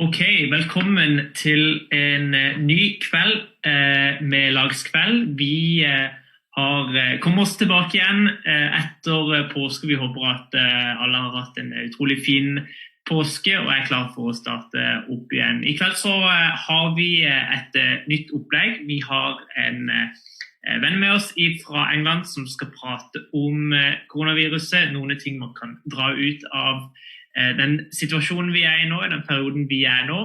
Ok, velkommen til en ny kveld med lagskveld. Vi kommer oss tilbake igjen etter påske. Vi håper at alle har hatt en utrolig fin påske og klar for å starte opp igjen. I kveld så har vi et nytt opplegg. Vi har en venn med oss fra England som skal prate om koronaviruset, noen ting man kan dra ut av den situasjonen vi i nå, den perioden vi nå,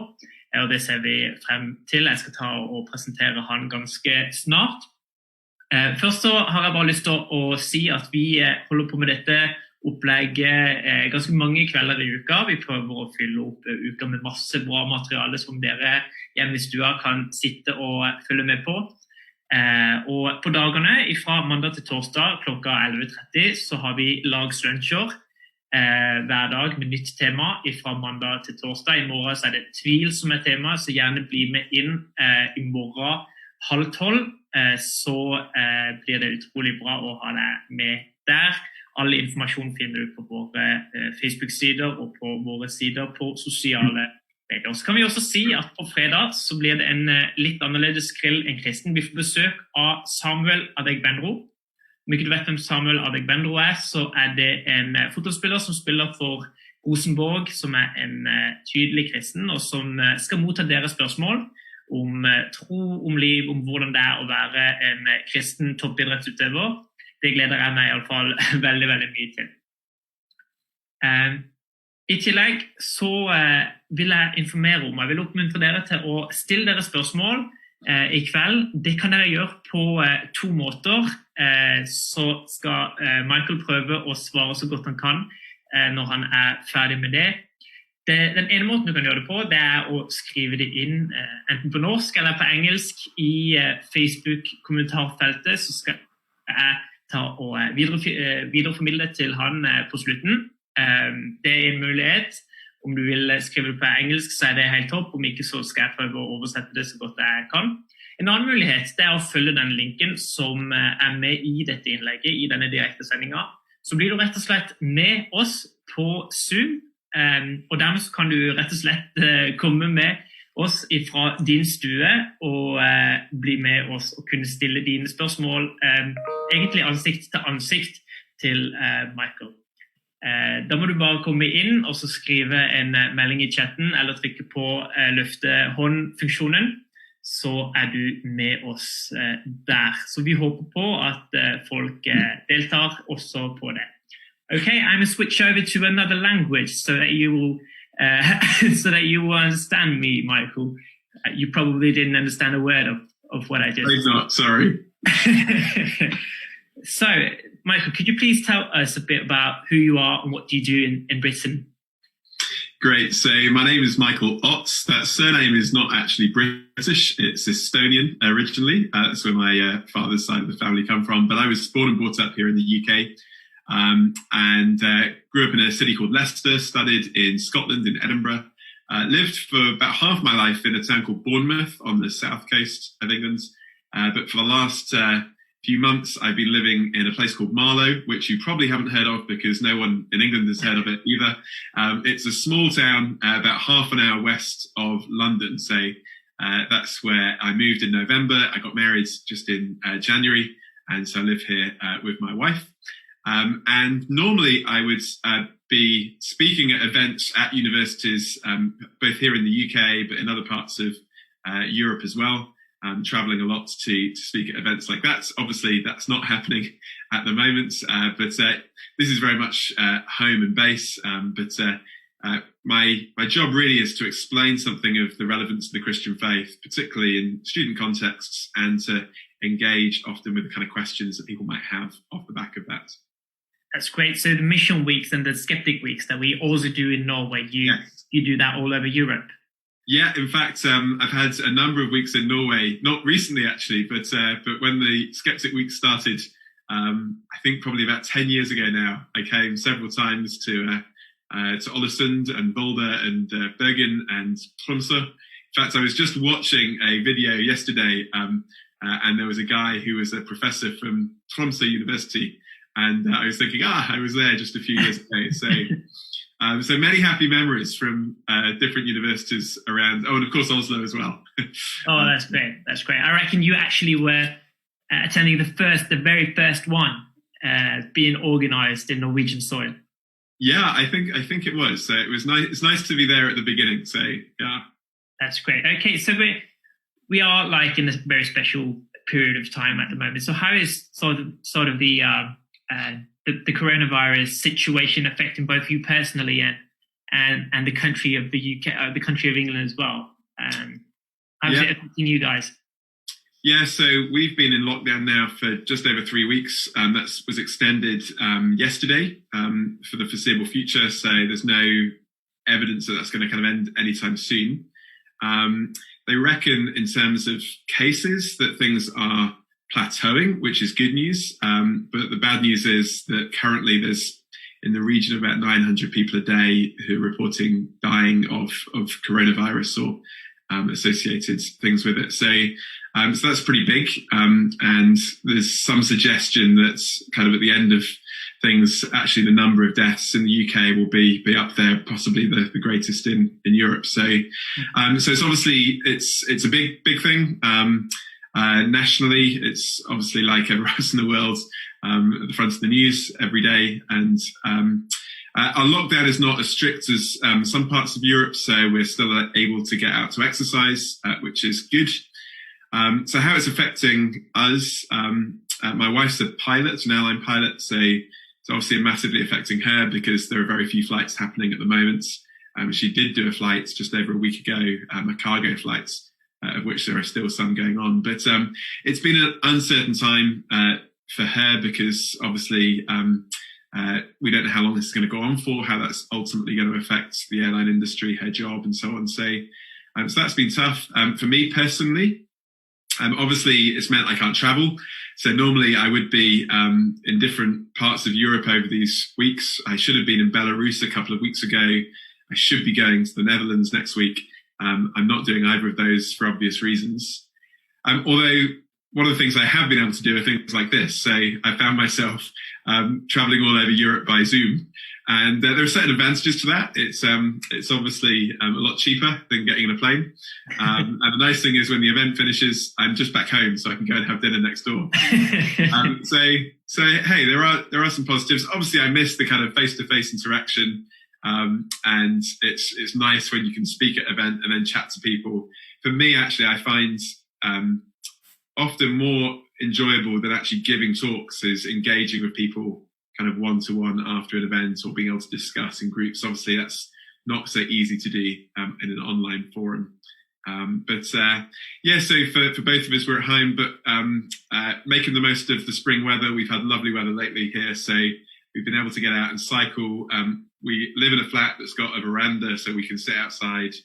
og det ser vi frem til. Jeg skal ta og presentere han ganske snart. Først så har jeg bare lyst til å si at vi holder på med dette opplegget ganske mange kvelder i uka. Vi prøver å fylle opp uka med masse bra materiale som dere hjemme i stua kan sitte og følge med på. Og på dagene fra mandag til torsdag klokka 11:30 så har vi lagslunsjer hver dag med nytt tema fra mandag til torsdag. I morgen så det tvil som tema, så gjerne bli med inn i morgen 11:30, så blir det utrolig bra å ha deg med der. All informasjon finner du på våre Facebook-sider og på våre sider på sosiale medier. Så kan vi også si at på fredag så blir det en litt annerledes grill enn kristen. Vi får besøk av Samuel Adegbenro. Om ikke du vet hvem Samuel Adegbenro så det en fotballspiller som spiller for Rosenborg, som en tydelig kristen, og som skal motta deres spørsmål om tro, om liv, om hvordan det å være en kristen toppidrettsutøver. Det gleder jeg meg i alle fall veldig, veldig mye til. I tillegg så vil jeg informere om, jeg vil oppmuntre dere til å stille dere spørsmål i kveld. Det kan dere gjøre på 2 måter. Så skal Michael prøve å svare så godt han kan når han ferdig med det. Den ene måten du kan gjøre det på, det å skrive det inn enten på norsk eller på engelsk i Facebook-kommentarfeltet, så skal jeg ta og videreformidle til han på slutten. Det en mulighet. Om du vil skrive det på engelsk, så det helt topp. Om ikke, så skal jeg prøve å oversette det så godt jeg kan. En annen mulighet det å følge den linken som med i dette innlegget, i denne direkte sendingen. Så blir du rett og slett med oss på Zoom, og dermed så kan du rett og slett komme med oss fra din stue og bli med oss og kunne stille dine spørsmål egentlig ansikt til ansikt til Michael. Da må du bare komme inn og så skrive en melding i chatten eller trykke på løfte hånd-funksjonen, så du med oss der. Så vi håper på at folk deltar også på det. Okay, I'm going to switch over to another language so that you will understand me, Michael. You probably didn't understand a word of what I just said. I'm not, sorry. So, Michael, could you please tell us a bit about who you are and what do you do in Britain? Great. So my name is Michaael Ots. That surname is not actually British. It's Estonian originally. That's where my father's side of the family come from. But I was born and brought up here in the UK and grew up in a city called Leicester, studied in Scotland, in Edinburgh. Lived for about half my life in a town called Bournemouth on the south coast of England. But for the last few months, I've been living in a place called Marlow, which you probably haven't heard of because no one in England has heard of it either. It's a small town about half an hour west of London. So that's where I moved in November. I got married just in January. And so I live here with my wife. And normally I would be speaking at events at universities, both here in the UK, but in other parts of Europe as well. traveling a lot to speak at events like that. Obviously, that's not happening at the moment, but this is very much home and base. My job really is to explain something of the relevance of the Christian faith, particularly in student contexts, and to engage often with the kind of questions that people might have off the back of that. That's great. So the mission weeks and the skeptic weeks that we also do in Norway, you do that all over Europe. Yeah, in fact, I've had a number of weeks in Norway, not recently actually, but when the Skeptic Week started, I think probably about 10 years ago now, I came several times to Ålesund and Volda and Bergen and Tromsø. In fact, I was just watching a video yesterday, and there was a guy who was a professor from Tromsø University, and I was thinking, I was there just a few years ago. So many happy memories from different universities around. Oh, and of course Oslo as well. Oh, that's great. That's great. I reckon you actually were attending the very first one being organised in Norwegian soil. Yeah, I think it was. So it was nice. It's nice to be there at the beginning. So yeah, that's great. Okay, so we are like in a very special period of time at the moment. So how is sort of the coronavirus situation affecting both you personally and the country of the UK, the country of England as well? How is it affecting you guys? Yeah, so we've been in lockdown now for just over 3 weeks. That was extended yesterday for the foreseeable future. So there's no evidence that that's going to kind of end anytime soon. They reckon in terms of cases that things are plateauing, which is good news. But the bad news is that currently there's in the region of about 900 people a day who are reporting dying of coronavirus or associated things with it. So that's pretty big. And there's some suggestion that kind of at the end of things, actually the number of deaths in the UK will be up there, possibly the greatest in Europe. So it's obviously it's a big thing. Nationally, it's obviously like everywhere else in the world, at the front of the news every day. And our lockdown is not as strict as some parts of Europe, so we're still able to get out to exercise, which is good. So how it's affecting us, my wife's a pilot, an airline pilot, so it's obviously massively affecting her because there are very few flights happening at the moment. She did do a flight just over a week ago, a cargo flight, of which there are still some going on. But it's been an uncertain time for her because obviously we don't know how long this is going to go on for, how that's ultimately going to affect the airline industry, her job and so on. So that's been tough. For me personally, obviously it's meant I can't travel. So normally I would be in different parts of Europe over these weeks. I should have been in Belarus a couple of weeks ago. I should be going to the Netherlands next week. I'm not doing either of those for obvious reasons. Although one of the things I have been able to do are things like this. So I found myself traveling all over Europe by Zoom. And there are certain advantages to that. It's obviously a lot cheaper than getting in a plane. And the nice thing is when the event finishes, I'm just back home so I can go and have dinner next door. So hey, there are some positives. Obviously, I miss the kind of face-to-face interaction. And it's nice when you can speak at an event and then chat to people. For me, actually, I find often more enjoyable than actually giving talks is engaging with people kind of one-to-one after an event or being able to discuss in groups. Obviously, that's not so easy to do in an online forum. So for both of us, we're at home, but making the most of the spring weather. We've had lovely weather lately here, so we've been able to get out and cycle. We live in a flat that's got a veranda, so we can sit outside.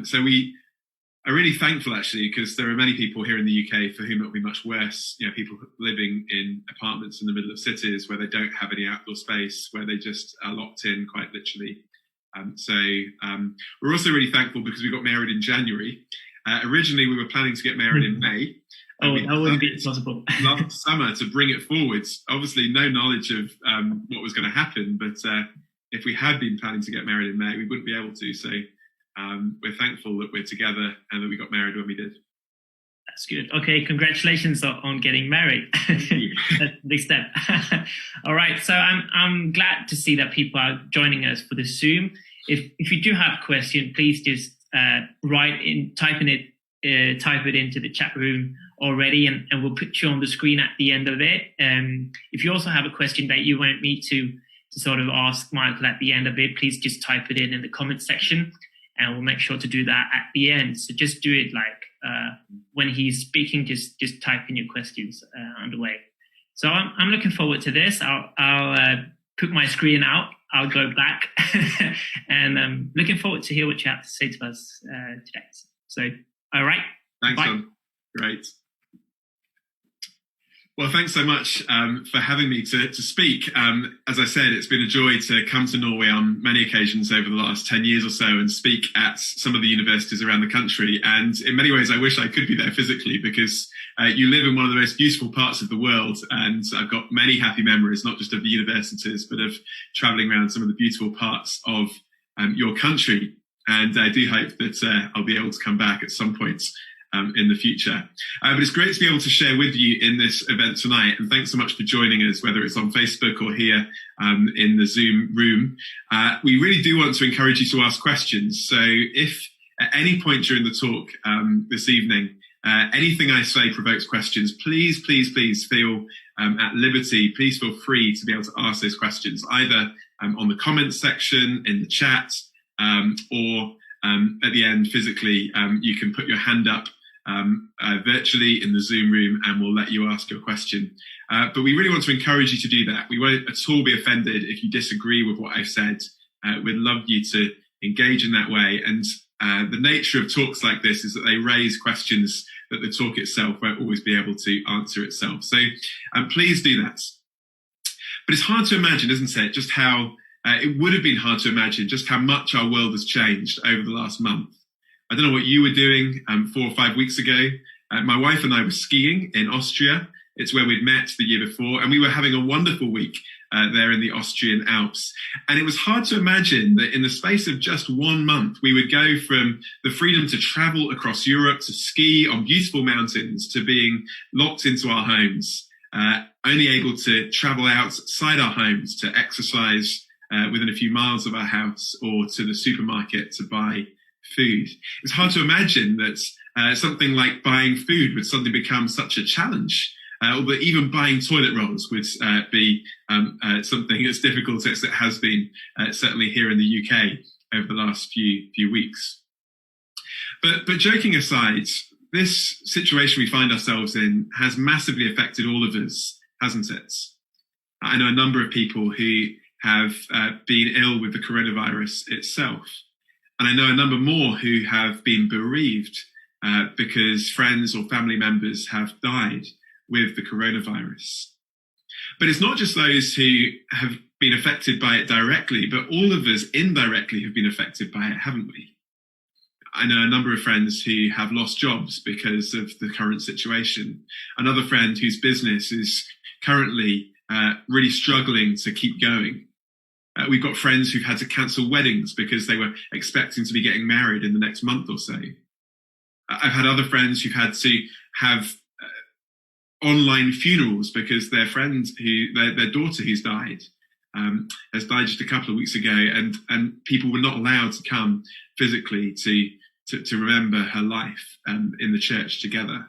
So we are really thankful, actually, because there are many people here in the UK for whom it will be much worse. You know, people living in apartments in the middle of cities where they don't have any outdoor space, where they just are locked in quite literally. We're also really thankful because we got married in January. Originally, we were planning to get married in May. Oh, that wouldn't be possible. Last summer to bring it forwards. Obviously, no knowledge of what was going to happen, but if we had been planning to get married in May, we wouldn't be able to. So we're thankful that we're together and that we got married when we did. That's good. Okay, congratulations on getting married. That's a big step. All right, so I'm glad to see that people are joining us for the Zoom. If you do have a question, please just type in it type it into the chat room already, and we'll put you on the screen at the end of it. If you also have a question that you want me to sort of ask Michael at the end of it, please just type it in the comment section, and we'll make sure to do that at the end. So just do it when he's speaking, just type in your questions on the way. So I'm looking forward to this. I'll put my screen out. I'll go back, and I'm looking forward to hear what you have to say to us today. So, all right. Thanks, bye. John. Great. Well, thanks so much for having me to speak. As I said, it's been a joy to come to Norway on many occasions over the last 10 years or so and speak at some of the universities around the country. And in many ways, I wish I could be there physically, because you live in one of the most beautiful parts of the world. And I've got many happy memories, not just of the universities, but of traveling around some of the beautiful parts of your country. And I do hope that I'll be able to come back at some point in the future. But it's great to be able to share with you in this event tonight. And thanks so much for joining us, whether it's on Facebook or here in the Zoom room. We really do want to encourage you to ask questions. So if at any point during the talk this evening, anything I say provokes questions, please feel at liberty. Please feel free to be able to ask those questions, either on the comments section, in the chat, or at the end physically. You can put your hand up virtually in the Zoom room, and we'll let you ask your question. But we really want to encourage you to do that. We won't at all be offended if you disagree with what I've said. We'd love you to engage in that way. And the nature of talks like this is that they raise questions that the talk itself won't always be able to answer itself. So please do that. But it's hard to imagine, isn't it, just how it would have been hard to imagine just how much our world has changed over the last month. I don't know what you were doing 4 or 5 weeks ago. My wife and I were skiing in Austria. It's where we'd met the year before, and we were having a wonderful week there in the Austrian Alps. And it was hard to imagine that in the space of just 1 month, we would go from the freedom to travel across Europe, to ski on beautiful mountains, to being locked into our homes, only able to travel outside our homes to exercise within a few miles of our house, or to the supermarket to buy food. It's hard to imagine that something like buying food would suddenly become such a challenge, or that even buying toilet rolls would be something as difficult as it has been, certainly here in the UK over the last few weeks. But joking aside, this situation we find ourselves in has massively affected all of us, hasn't it? I know a number of people who have been ill with the coronavirus itself. And I know a number more who have been bereaved because friends or family members have died with the coronavirus. But it's not just those who have been affected by it directly, but all of us indirectly have been affected by it, haven't we? I know a number of friends who have lost jobs because of the current situation. Another friend whose business is currently really struggling to keep going. We've got friends who've had to cancel weddings because they were expecting to be getting married in the next month or so. I've had other friends who've had to have online funerals because their friend their daughter who's died has died just a couple of weeks ago, and people were not allowed to come physically to remember her life in the church together.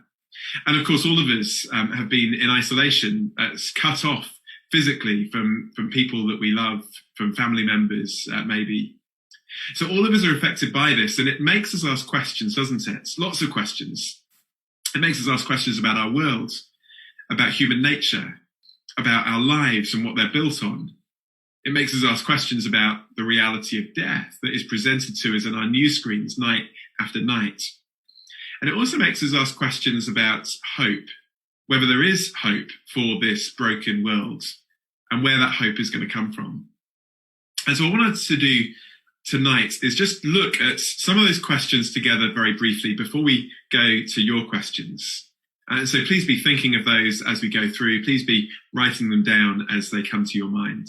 And of course, all of us have been in isolation, cut off physically from people that we love, from family members, maybe. So all of us are affected by this, and it makes us ask questions, doesn't it? Lots of questions. It makes us ask questions about our world, about human nature, about our lives and what they're built on. It makes us ask questions about the reality of death that is presented to us on our news screens night after night. And it also makes us ask questions about hope, whether there is hope for this broken world, and where that hope is going to come from. And so what I wanted to do tonight is just look at some of those questions together very briefly before we go to your questions. And so please be thinking of those as we go through. Please be writing them down as they come to your mind.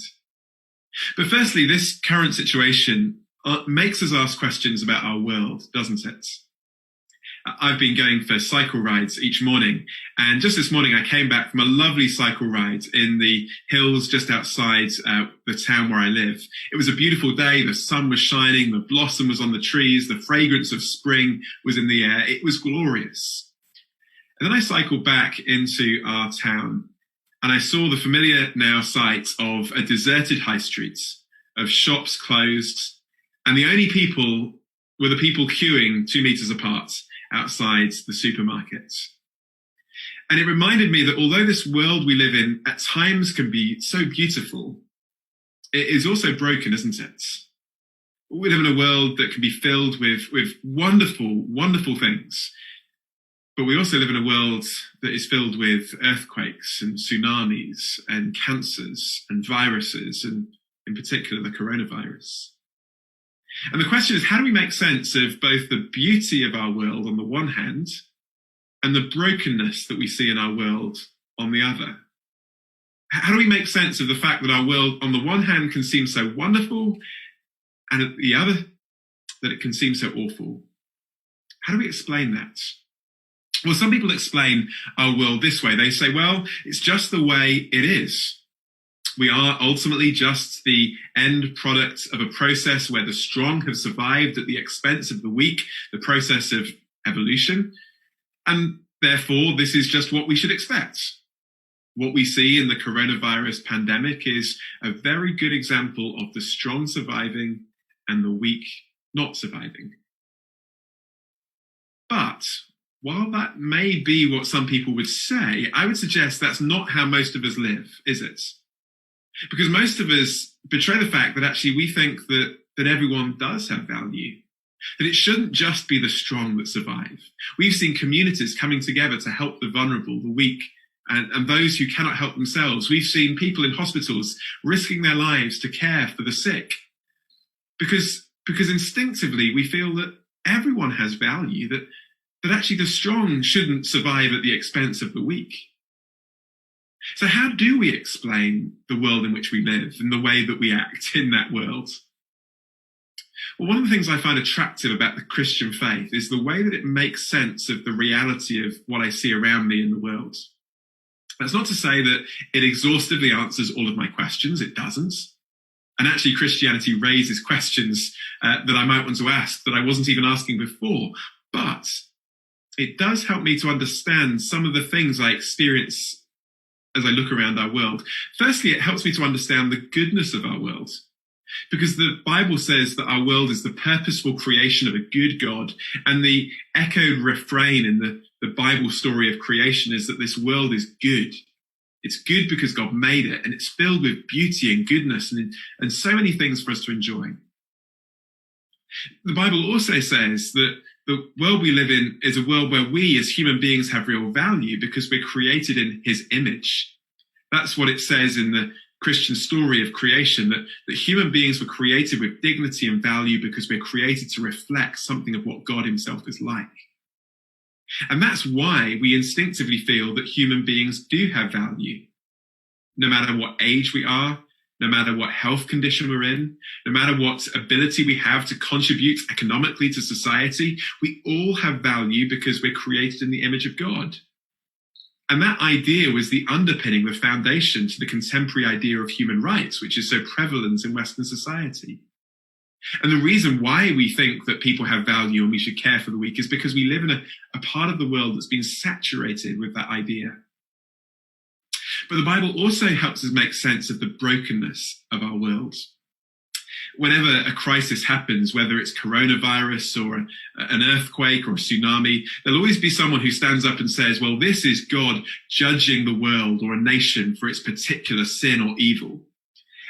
But firstly, this current situation makes us ask questions about our world, doesn't it? I've been going for cycle rides each morning. And just this morning, I came back from a lovely cycle ride in the hills just outside the town where I live. It was a beautiful day. The sun was shining. The blossom was on the trees. The fragrance of spring was in the air. It was glorious. And then I cycled back into our town and I saw the familiar now sight of a deserted high street, of shops closed. And the only people were the people queuing 2 meters apart outside the supermarket. And it reminded me that although this world we live in at times can be so beautiful, it is also broken, isn't it? We live in a world that can be filled with wonderful, wonderful things. But we also live in a world that is filled with earthquakes and tsunamis and cancers and viruses, and in particular the coronavirus. And the question is, how do we make sense of both the beauty of our world on the one hand and the brokenness that we see in our world on the other? How do we make sense of the fact that our world on the one hand can seem so wonderful and at the other that it can seem so awful? How do we explain that? Well, some people explain our world this way. They say, well, it's just the way it is. We are ultimately just the end product of a process where the strong have survived at the expense of the weak, the process of evolution. And therefore, this is just what we should expect. What we see in the coronavirus pandemic is a very good example of the strong surviving and the weak not surviving. But while that may be what some people would say, I would suggest that's not how most of us live, is it? Because most of us betray the fact that actually we think that everyone does have value, that it shouldn't just be the strong that survive. We've seen communities coming together to help the vulnerable, the weak, and those who cannot help themselves. We've seen people in hospitals risking their lives to care for the sick. Because instinctively we feel that everyone has value, that actually the strong shouldn't survive at the expense of the weak. So how do we explain the world in which we live and the way that we act in that world? Well, one of the things I find attractive about the Christian faith is the way that it makes sense of the reality of what I see around me in the world. That's not to say that it exhaustively answers all of my questions. It doesn't. And actually, Christianity raises questions that I might want to ask that I wasn't even asking before. But it does help me to understand some of the things I experience as I look around our world. Firstly, it helps me to understand the goodness of our world, because the Bible says that our world is the purposeful creation of a good God. And the echoed refrain in the Bible story of creation is that this world is good. It's good because God made it, and it's filled with beauty and goodness and so many things for us to enjoy. The Bible also says that the world we live in is a world where we as human beings have real value because we're created in his image. That's what it says in the Christian story of creation, that human beings were created with dignity and value because we're created to reflect something of what God himself is like. And that's why we instinctively feel that human beings do have value. No matter what age we are, no matter what health condition we're in, no matter what ability we have to contribute economically to society, we all have value because we're created in the image of God. And that idea was the underpinning, the foundation to the contemporary idea of human rights, which is so prevalent in Western society. And the reason why we think that people have value and we should care for the weak is because we live in a part of the world that's been saturated with that idea. But the Bible also helps us make sense of the brokenness of our world. Whenever a crisis happens, whether it's coronavirus or an earthquake or a tsunami, there'll always be someone who stands up and says, well, this is God judging the world or a nation for its particular sin or evil.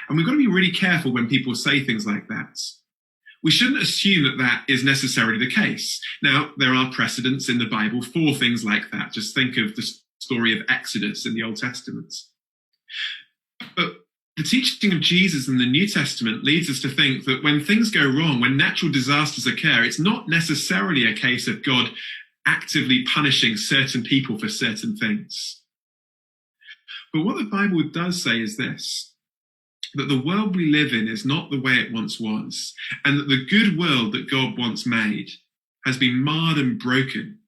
And we've got to be really careful when people say things like that. We shouldn't assume that that is necessarily the case. Now, there are precedents in the Bible for things like that. Just think of the story of Exodus in the Old Testament. But the teaching of Jesus in the New Testament leads us to think that when things go wrong, when natural disasters occur, it's not necessarily a case of God actively punishing certain people for certain things. But what the Bible does say is this, that the world we live in is not the way it once was, and that the good world that God once made has been marred and broken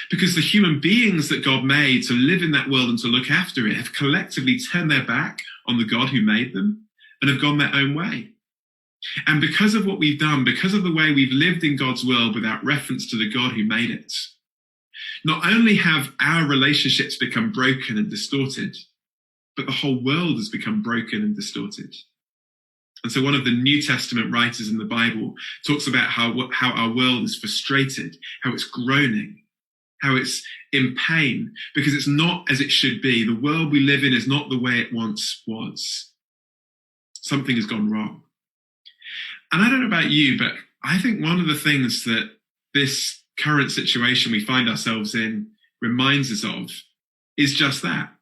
Because the human beings that God made to live in that world and to look after it have collectively turned their back on the God who made them and have gone their own way. And because of what we've done, because of the way we've lived in God's world without reference to the God who made it, not only have our relationships become broken and distorted, but the whole world has become broken and distorted. And so one of the New Testament writers in the Bible talks about how our world is frustrated, how it's groaning, how it's in pain, because it's not as it should be. The world we live in is not the way it once was. Something has gone wrong. And I don't know about you, but I think one of the things that this current situation we find ourselves in reminds us of is just that.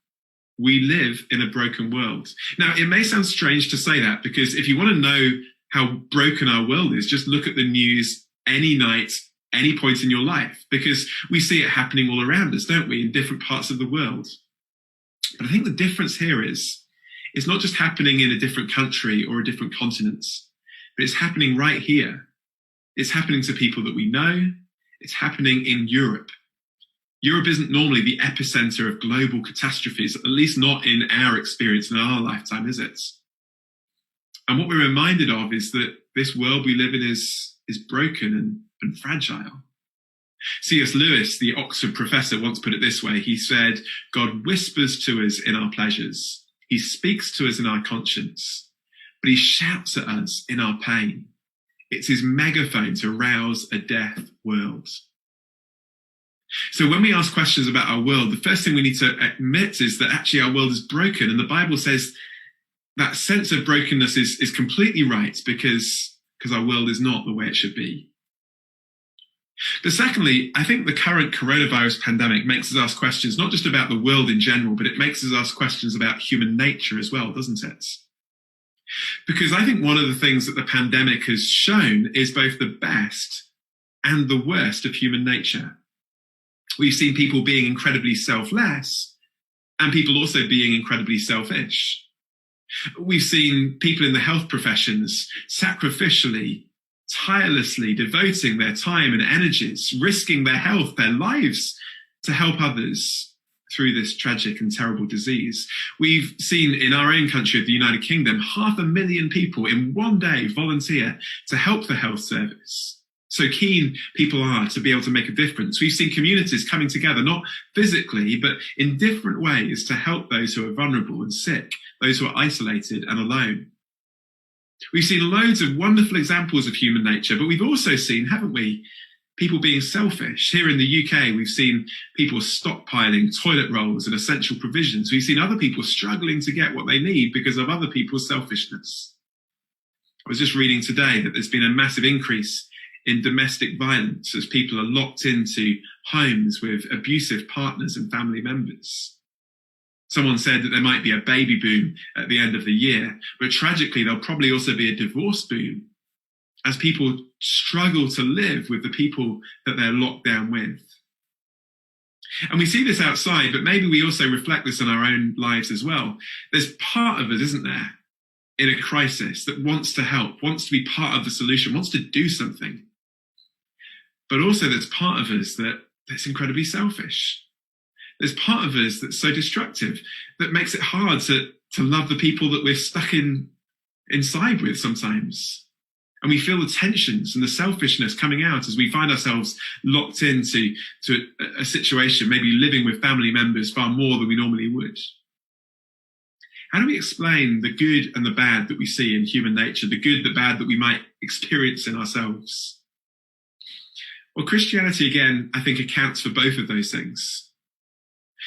We live in a broken world. Now, it may sound strange to say that, because if you want to know how broken our world is, just look at the news any night, any point in your life, because we see it happening all around us, don't we, in different parts of the world. But I think the difference here is it's not just happening in a different country or a different continent, but it's happening right here. It's happening to people that we know. It's happening in Europe. Europe isn't normally the epicenter of global catastrophes, at least not in our experience in our lifetime, is it? And what we're reminded of is that this world we live in is broken and fragile. C.S. Lewis, the Oxford professor, once put it this way. He said, God whispers to us in our pleasures. He speaks to us in our conscience, but he shouts at us in our pain. It's his megaphone to rouse a deaf world. So when we ask questions about our world, the first thing we need to admit is that actually our world is broken. And the Bible says that sense of brokenness is completely right, because our world is not the way it should be. But secondly, I think the current coronavirus pandemic makes us ask questions not just about the world in general, but it makes us ask questions about human nature as well, doesn't it? Because I think one of the things that the pandemic has shown is both the best and the worst of human nature. We've seen people being incredibly selfless and people also being incredibly selfish. We've seen people in the health professions sacrificially, tirelessly devoting their time and energies, risking their health, their lives to help others through this tragic and terrible disease. We've seen in our own country of the United Kingdom, 500,000 people in one day volunteer to help the health service. So keen people are to be able to make a difference. We've seen communities coming together, not physically, but in different ways to help those who are vulnerable and sick, those who are isolated and alone. We've seen loads of wonderful examples of human nature, but we've also seen, haven't we, people being selfish. Here in the UK, we've seen people stockpiling toilet rolls and essential provisions. We've seen other people struggling to get what they need because of other people's selfishness. I was just reading today that there's been a massive increase in domestic violence as people are locked into homes with abusive partners and family members. Someone said that there might be a baby boom at the end of the year, but tragically there'll probably also be a divorce boom as people struggle to live with the people that they're locked down with. And we see this outside, but maybe we also reflect this in our own lives as well. There's part of us, isn't there, in a crisis that wants to help, wants to be part of the solution, wants to do something. But also there's part of us that's incredibly selfish. There's part of us that's so destructive that makes it hard to love the people that we're stuck inside with sometimes. And we feel the tensions and the selfishness coming out as we find ourselves locked into a situation, maybe living with family members far more than we normally would. How do we explain the good and the bad that we see in human nature, the good, the bad that we might experience in ourselves? Well, Christianity, again, I think accounts for both of those things.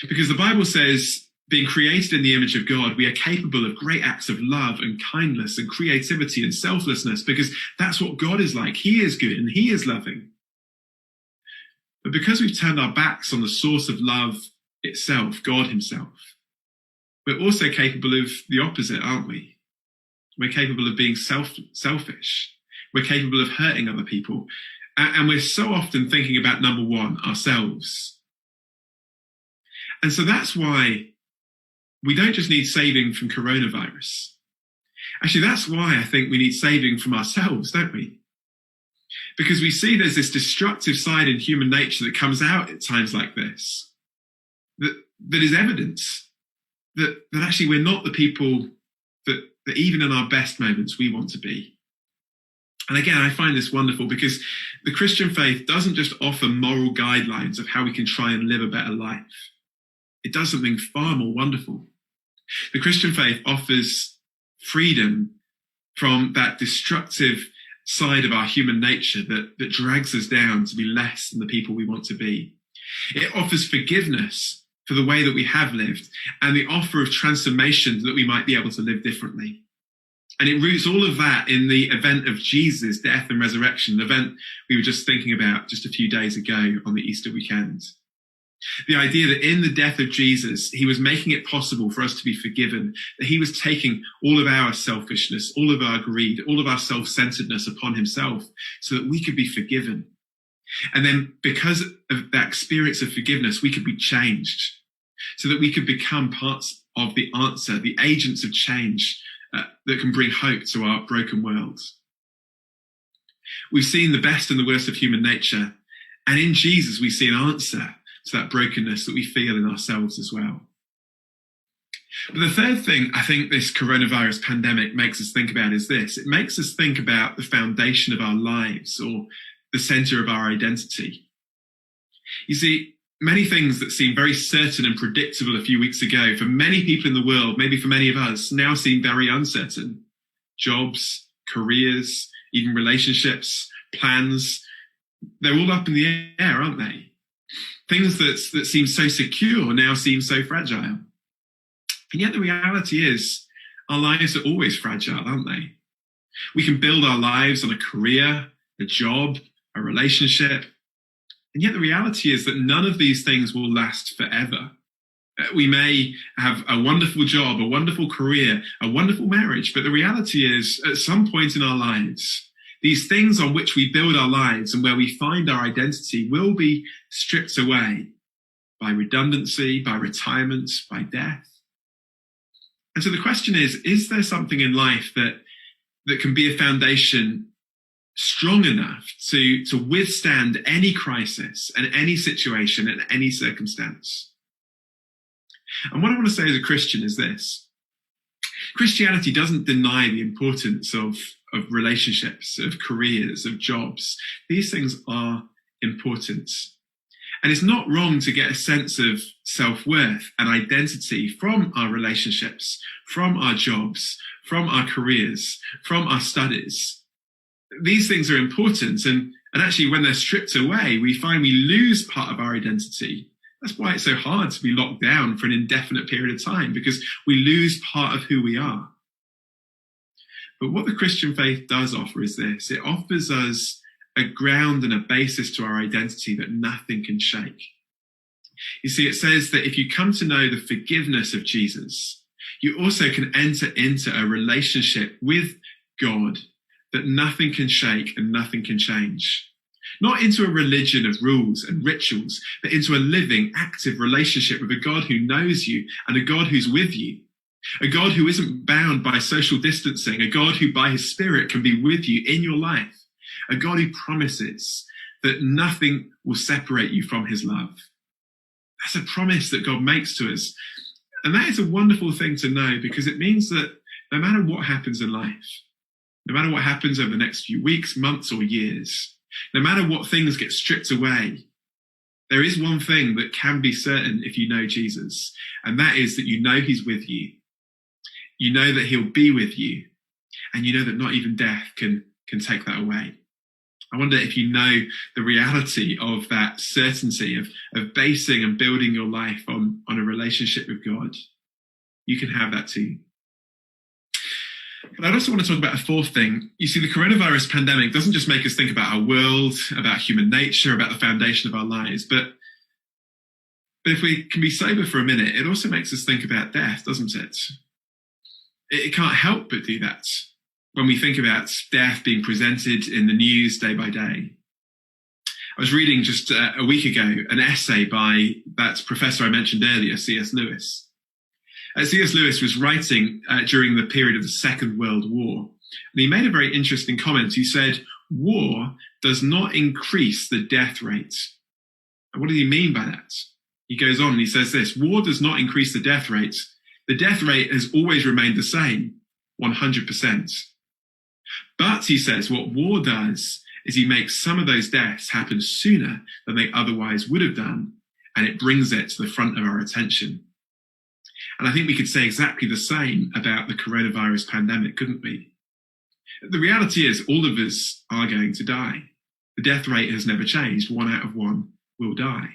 Because the Bible says, being created in the image of God, we are capable of great acts of love and kindness and creativity and selflessness, because that's what God is like. He is good and he is loving. But because we've turned our backs on the source of love itself, God himself, we're also capable of the opposite, aren't we? We're capable of being selfish. We're capable of hurting other people. And we're so often thinking about number one, ourselves. And so that's why we don't just need saving from coronavirus. Actually, that's why I think we need saving from ourselves, don't we? Because we see there's this destructive side in human nature that comes out at times like this, that is evidence that actually we're not the people that even in our best moments we want to be. And again, I find this wonderful because the Christian faith doesn't just offer moral guidelines of how we can try and live a better life. It does something far more wonderful. The Christian faith offers freedom from that destructive side of our human nature that drags us down to be less than the people we want to be. It offers forgiveness for the way that we have lived and the offer of transformation that we might be able to live differently. And it roots all of that in the event of Jesus' death and resurrection, an event we were just thinking about just a few days ago on the Easter weekend. The idea that in the death of Jesus, he was making it possible for us to be forgiven, that he was taking all of our selfishness, all of our greed, all of our self-centeredness upon himself so that we could be forgiven. And then because of that experience of forgiveness, we could be changed so that we could become parts of the answer, the agents of change that can bring hope to our broken world. We've seen the best and the worst of human nature, and in Jesus we see an answer to that brokenness that we feel in ourselves as well. But the third thing I think this coronavirus pandemic makes us think about is this. It makes us think about the foundation of our lives, or the center of our identity. You see, many things that seemed very certain and predictable a few weeks ago for many people in the world, maybe for many of us, now seem very uncertain. Jobs, careers, even relationships, plans, they're all up in the air, aren't they? Things that seem so secure now seem so fragile. And yet the reality is our lives are always fragile, aren't they? We can build our lives on a career, a job, a relationship. And yet the reality is that none of these things will last forever. We may have a wonderful job, a wonderful career, a wonderful marriage, but the reality is at some point in our lives, these things on which we build our lives and where we find our identity will be stripped away by redundancy, by retirement, by death. And so the question is there something in life that can be a foundation strong enough to withstand any crisis and any situation and any circumstance? And what I want to say as a Christian is this. Christianity doesn't deny the importance of relationships, of careers, of jobs. These things are important. And it's not wrong to get a sense of self-worth and identity from our relationships, from our jobs, from our careers, from our studies. These things are important. And actually, when they're stripped away, we find we lose part of our identity. That's why it's so hard to be locked down for an indefinite period of time, because we lose part of who we are. But what the Christian faith does offer is this. It offers us a ground and a basis to our identity that nothing can shake. You see, it says that if you come to know the forgiveness of Jesus, you also can enter into a relationship with God that nothing can shake and nothing can change. Not into a religion of rules and rituals, but into a living, active relationship with a God who knows you and a God who's with you. A God who isn't bound by social distancing, a God who by his Spirit can be with you in your life, a God who promises that nothing will separate you from his love. That's a promise that God makes to us. And that is a wonderful thing to know, because it means that no matter what happens in life, no matter what happens over the next few weeks, months, or years, no matter what things get stripped away, there is one thing that can be certain if you know Jesus, and that is that you know he's with you. You know that he'll be with you, and you know that not even death can take that away. I wonder if you know the reality of that certainty of basing and building your life on a relationship with God. You can have that too. But I'd also want to talk about a fourth thing. You see, the coronavirus pandemic doesn't just make us think about our world, about human nature, about the foundation of our lives, but if we can be sober for a minute, it also makes us think about death, doesn't it? It can't help but do that when we think about death being presented in the news day by day. I was reading just a week ago an essay by that professor I mentioned earlier, C.S. Lewis. C.S. Lewis was writing during the period of the Second World War, and he made a very interesting comment. He said, war does not increase the death rate. And what does he mean by that? He goes on and he says this: war does not increase the death rate. The death rate has always remained the same, 100%. But, he says, what war does is he makes some of those deaths happen sooner than they otherwise would have done, and it brings it to the front of our attention. And I think we could say exactly the same about the coronavirus pandemic, couldn't we? The reality is all of us are going to die. The death rate has never changed. 1 out of 1 will die.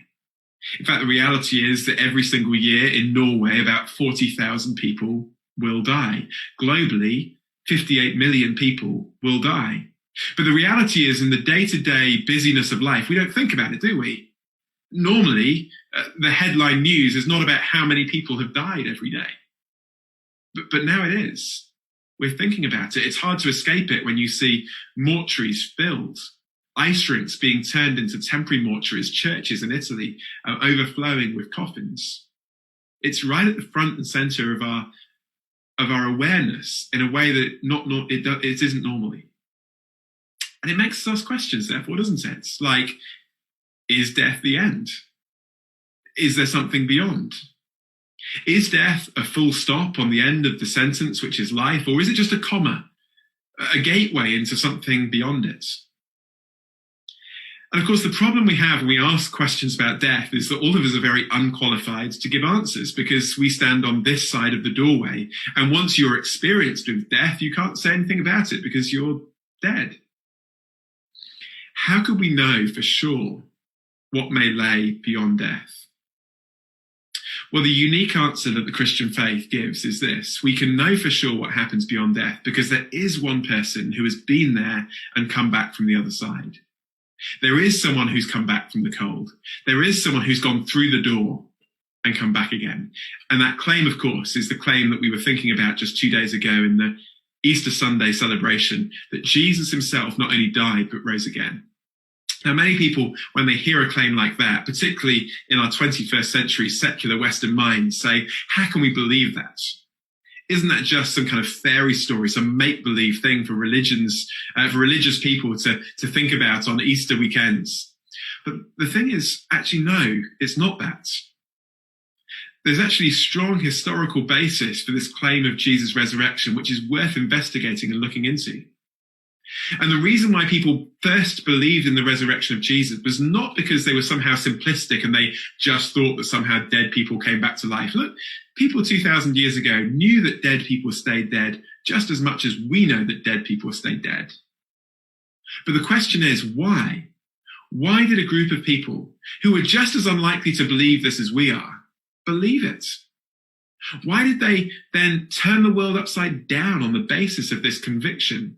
In fact, the reality is that every single year in Norway, about 40,000 people will die. Globally, 58 million people will die. But the reality is, in the day-to-day busyness of life, we don't think about it, do we? Normally, the headline news is not about how many people have died every day. But now it is. We're thinking about it. It's hard to escape it when you see mortuaries filled, ice rinks being turned into temporary mortuaries, churches in Italy overflowing with coffins. It's right at the front and center of our awareness in a way that it isn't normally. And it makes us questions, therefore, doesn't it? Like, is death the end? Is there something beyond? Is death a full stop on the end of the sentence, which is life, or is it just a comma, a gateway into something beyond it? And of course, the problem we have when we ask questions about death is that all of us are very unqualified to give answers because we stand on this side of the doorway. And once you're experienced with death, you can't say anything about it because you're dead. How could we know for sure what may lay beyond death? Well, the unique answer that the Christian faith gives is this: we can know for sure what happens beyond death because there is one person who has been there and come back from the other side. There is someone who's come back from the cold. There is someone who's gone through the door and come back again. And that claim, of course, is the claim that we were thinking about just 2 days ago in the Easter Sunday celebration, that Jesus himself not only died, but rose again. Now, many people, when they hear a claim like that, particularly in our 21st century secular Western minds, say, how can we believe that? Isn't that just some kind of fairy story, some make-believe thing for religious people to think about on Easter weekends? But the thing is, actually, no, it's not that. There's actually strong historical basis for this claim of Jesus' resurrection, which is worth investigating and looking into. And the reason why people first believed in the resurrection of Jesus was not because they were somehow simplistic and they just thought that somehow dead people came back to life. Look, people 2,000 years ago knew that dead people stayed dead just as much as we know that dead people stay dead. But the question is, why? Why did a group of people who were just as unlikely to believe this as we are believe it? Why did they then turn the world upside down on the basis of this conviction?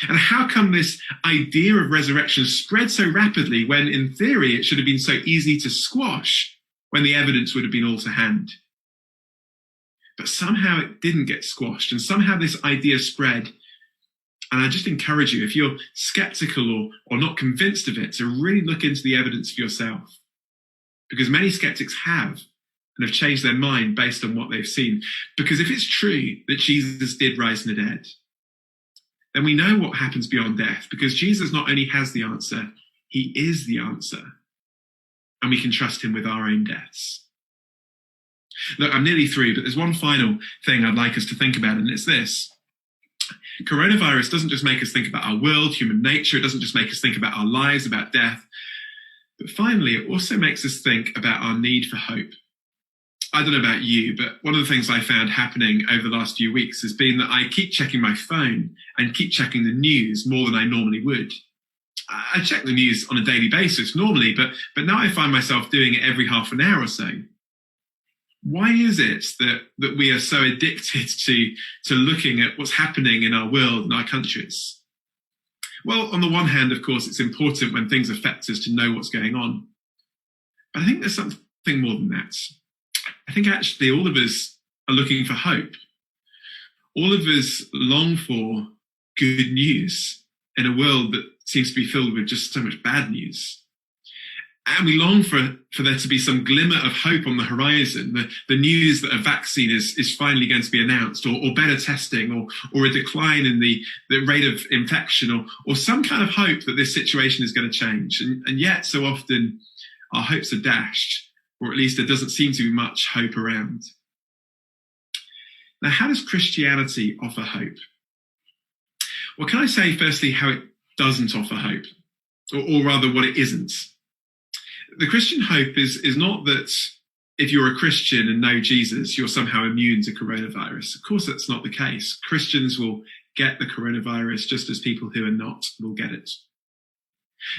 And how come this idea of resurrection spread so rapidly when, in theory, it should have been so easy to squash when the evidence would have been all to hand? But somehow it didn't get squashed, and somehow this idea spread. And I just encourage you, if you're skeptical or not convinced of it, to really look into the evidence for yourself. Because many skeptics have and have changed their mind based on what they've seen. Because if it's true that Jesus did rise from the dead, then we know what happens beyond death, because Jesus not only has the answer, he is the answer. And we can trust him with our own deaths. Look, I'm nearly through, but there's one final thing I'd like us to think about, and it's this. Coronavirus doesn't just make us think about our world, human nature. It doesn't just make us think about our lives, about death. But finally, it also makes us think about our need for hope. I don't know about you, but one of the things I found happening over the last few weeks has been that I keep checking my phone and keep checking the news more than I normally would. I check the news on a daily basis normally, but now I find myself doing it every half an hour or so. Why is it that we are so addicted to looking at what's happening in our world and our countries? Well, on the one hand, of course, it's important when things affect us to know what's going on. But I think there's something more than that. I think actually all of us are looking for hope. All of us long for good news in a world that seems to be filled with just so much bad news. And we long for there to be some glimmer of hope on the horizon, the news that a vaccine is finally going to be announced, or better testing, or a decline in the rate of infection, or some kind of hope that this situation is going to change. And yet, so often, our hopes are dashed, or at least there doesn't seem to be much hope around. Now, how does Christianity offer hope? Well, can I say, firstly, how it doesn't offer hope, or rather what it isn't? The Christian hope is not that if you're a Christian and know Jesus, you're somehow immune to coronavirus. Of course, that's not the case. Christians will get the coronavirus just as people who are not will get it.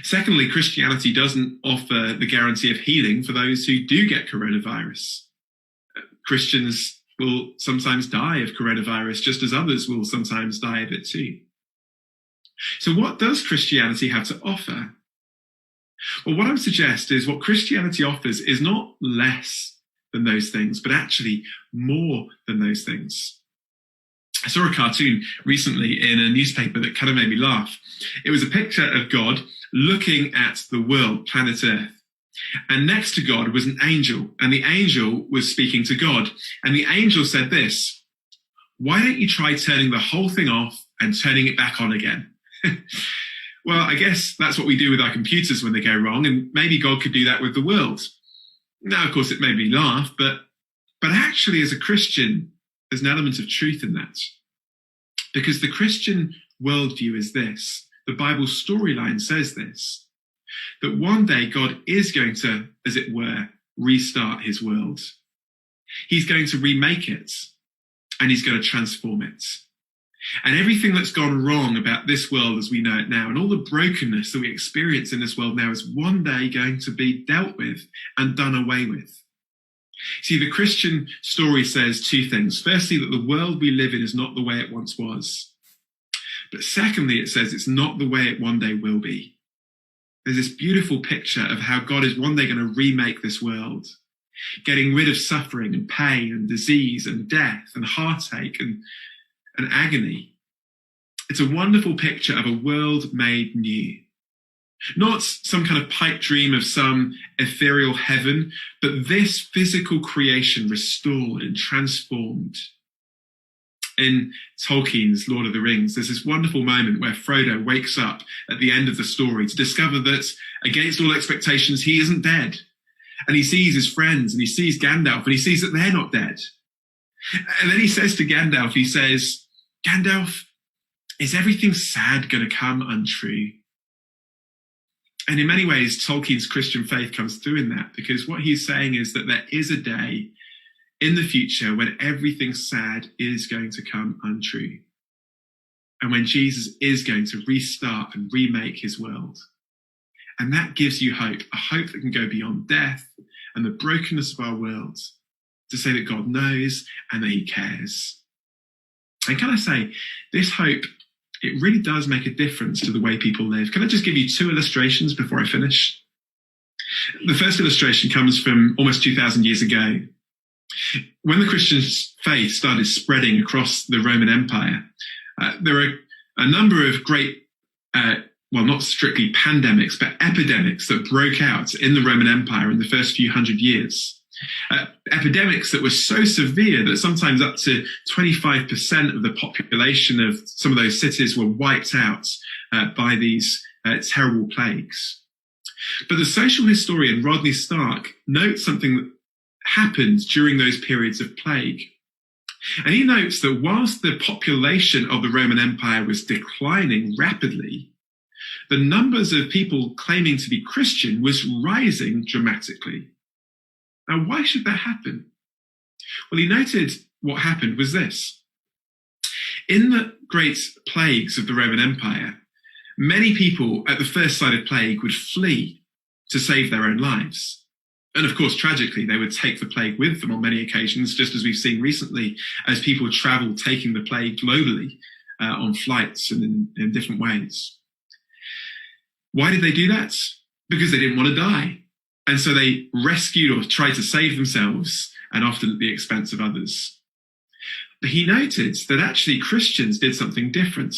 Secondly, Christianity doesn't offer the guarantee of healing for those who do get coronavirus. Christians will sometimes die of coronavirus, just as others will sometimes die of it too. So what does Christianity have to offer? Well, what I would suggest is what Christianity offers is not less than those things, but actually more than those things. I saw a cartoon recently in a newspaper that kind of made me laugh. It was a picture of God looking at the world, planet Earth. And next to God was an angel, and the angel was speaking to God. And the angel said this: "Why don't you try turning the whole thing off and turning it back on again?" Well, I guess that's what we do with our computers when they go wrong, and maybe God could do that with the world. Now, of course, it made me laugh, but actually, as a Christian, there's an element of truth in that. Because the Christian worldview is this. The Bible storyline says this, that one day God is going to, as it were, restart his world. He's going to remake it, and he's going to transform it. And everything that's gone wrong about this world as we know it now, and all the brokenness that we experience in this world now, is one day going to be dealt with and done away with. See, the Christian story says two things. Firstly, that the world we live in is not the way it once was. But secondly, it says it's not the way it one day will be. There's this beautiful picture of how God is one day going to remake this world, getting rid of suffering and pain and disease and death and heartache and agony. It's a wonderful picture of a world made new. Not some kind of pipe dream of some ethereal heaven, but this physical creation restored and transformed. In Tolkien's Lord of the Rings, there's this wonderful moment where Frodo wakes up at the end of the story to discover that, against all expectations, he isn't dead. And he sees his friends, and he sees Gandalf, and he sees that they're not dead. And then he says to Gandalf, he says, "Gandalf, is everything sad going to come untrue?" And in many ways, Tolkien's Christian faith comes through in that, because what he's saying is that there is a day in the future when everything sad is going to come untrue. And when Jesus is going to restart and remake his world. And that gives you hope, a hope that can go beyond death and the brokenness of our world, to say that God knows and that he cares. And can I say, this hope, it really does make a difference to the way people live. Can I just give you two illustrations before I finish? The first illustration comes from almost 2,000 years ago. When the Christian faith started spreading across the Roman Empire, there were a number of great, well, not strictly pandemics, but epidemics that broke out in the Roman Empire in the first few hundred years. Epidemics that were so severe that sometimes up to 25% of the population of some of those cities were wiped out by these terrible plagues. But the social historian Rodney Stark notes something that happened during those periods of plague. And he notes that whilst the population of the Roman Empire was declining rapidly, the numbers of people claiming to be Christian was rising dramatically. Now, why should that happen? Well, he noted what happened was this. In the great plagues of the Roman Empire, many people at the first sight of plague would flee to save their own lives. And of course, tragically, they would take the plague with them on many occasions, just as we've seen recently as people travel taking the plague globally on flights and in different ways. Why did they do that? Because they didn't want to die. And so they rescued or tried to save themselves, and often at the expense of others. But he noted that actually Christians did something different.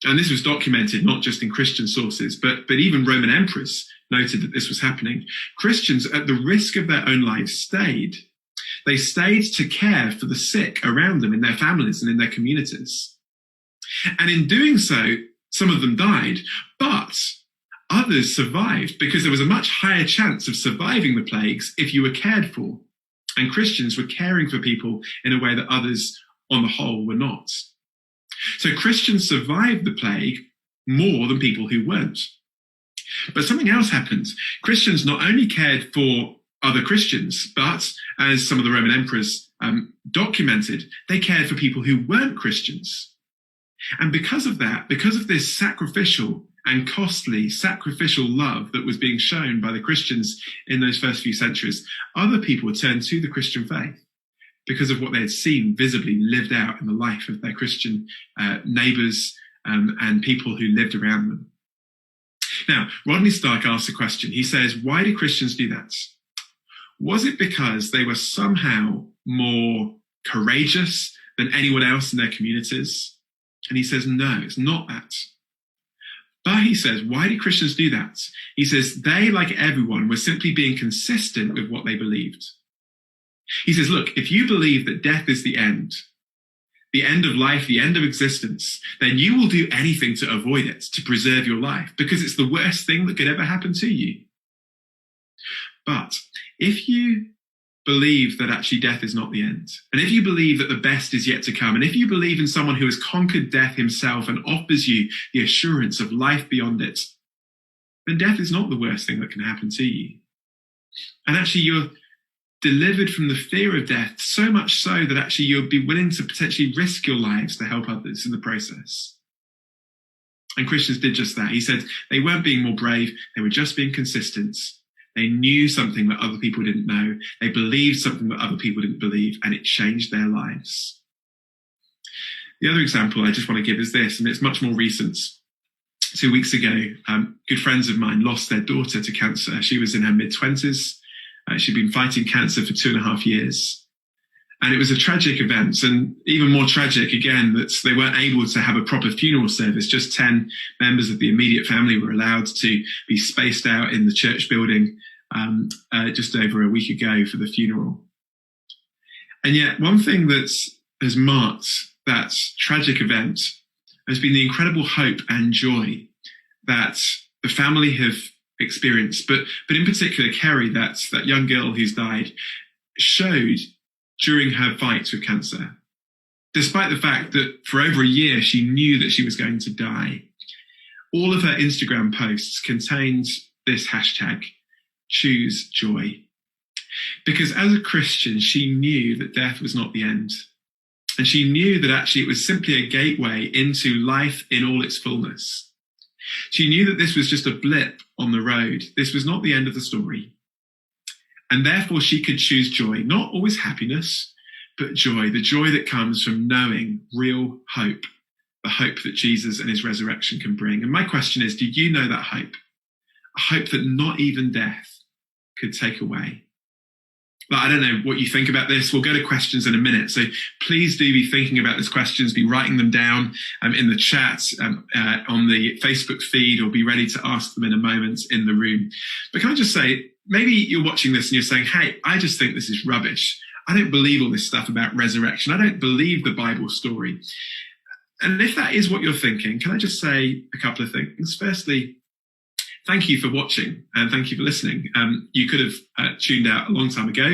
And this was documented not just in Christian sources, but even Roman emperors noted that this was happening, Christians, at the risk of their own lives, stayed. They stayed to care for the sick around them in their families and in their communities. And in doing so, some of them died, but others survived because there was a much higher chance of surviving the plagues if you were cared for. And Christians were caring for people in a way that others on the whole were not. So Christians survived the plague more than people who weren't. But something else happened. Christians not only cared for other Christians, but as some of the Roman emperors documented, they cared for people who weren't Christians. And because of that, because of this sacrificial and costly sacrificial love that was being shown by the Christians in those first few centuries, other people turned to the Christian faith because of what they had seen visibly lived out in the life of their Christian neighbours and people who lived around them. Now, Rodney Stark asks a question. He says, why do Christians do that? Was it because they were somehow more courageous than anyone else in their communities? And he says, no, it's not that. But he says, why do Christians do that? He says, they, like everyone, were simply being consistent with what they believed. He says, look, if you believe that death is the end of life, the end of existence, then you will do anything to avoid it, to preserve your life, because it's the worst thing that could ever happen to you. But if you believe that actually death is not the end, and if you believe that the best is yet to come, and if you believe in someone who has conquered death himself and offers you the assurance of life beyond it, then death is not the worst thing that can happen to you. And actually you're delivered from the fear of death, so much so that actually you'll be willing to potentially risk your lives to help others in the process. And Christians did just that. He said they weren't being more brave, they were just being consistent. They knew something that other people didn't know. They believed something that other people didn't believe, and it changed their lives. The other example I just want to give is this, and it's much more recent. 2 weeks ago, good friends of mine lost their daughter to cancer. She was in her mid-20s. She'd been fighting cancer for 2.5 years. And it was a tragic event, and even more tragic, again, that they weren't able to have a proper funeral service. Just 10 members of the immediate family were allowed to be spaced out in the church building just over a week ago for the funeral. And yet, one thing that has marked that tragic event has been the incredible hope and joy that the family have experienced, but in particular, Kerry, that young girl who's died, showed during her fight with cancer. Despite the fact that for over a year she knew that she was going to die, all of her Instagram posts contained this hashtag, choose joy. Because as a Christian, she knew that death was not the end. And she knew that actually it was simply a gateway into life in all its fullness. She knew that this was just a blip on the road. This was not the end of the story. And therefore she could choose joy, not always happiness, but joy, the joy that comes from knowing real hope, the hope that Jesus and his resurrection can bring. And my question is, do you know that hope? A hope that not even death could take away. But I don't know what you think about this. We'll go to questions in a minute. So please do be thinking about these questions, be writing them down in the chat, on the Facebook feed, or be ready to ask them in a moment in the room. But can I just say, maybe you're watching this and you're saying, hey, I just think this is rubbish. I don't believe all this stuff about resurrection. I don't believe the Bible story. And if that is what you're thinking, can I just say a couple of things? Firstly, thank you for watching and thank you for listening. You could have tuned out a long time ago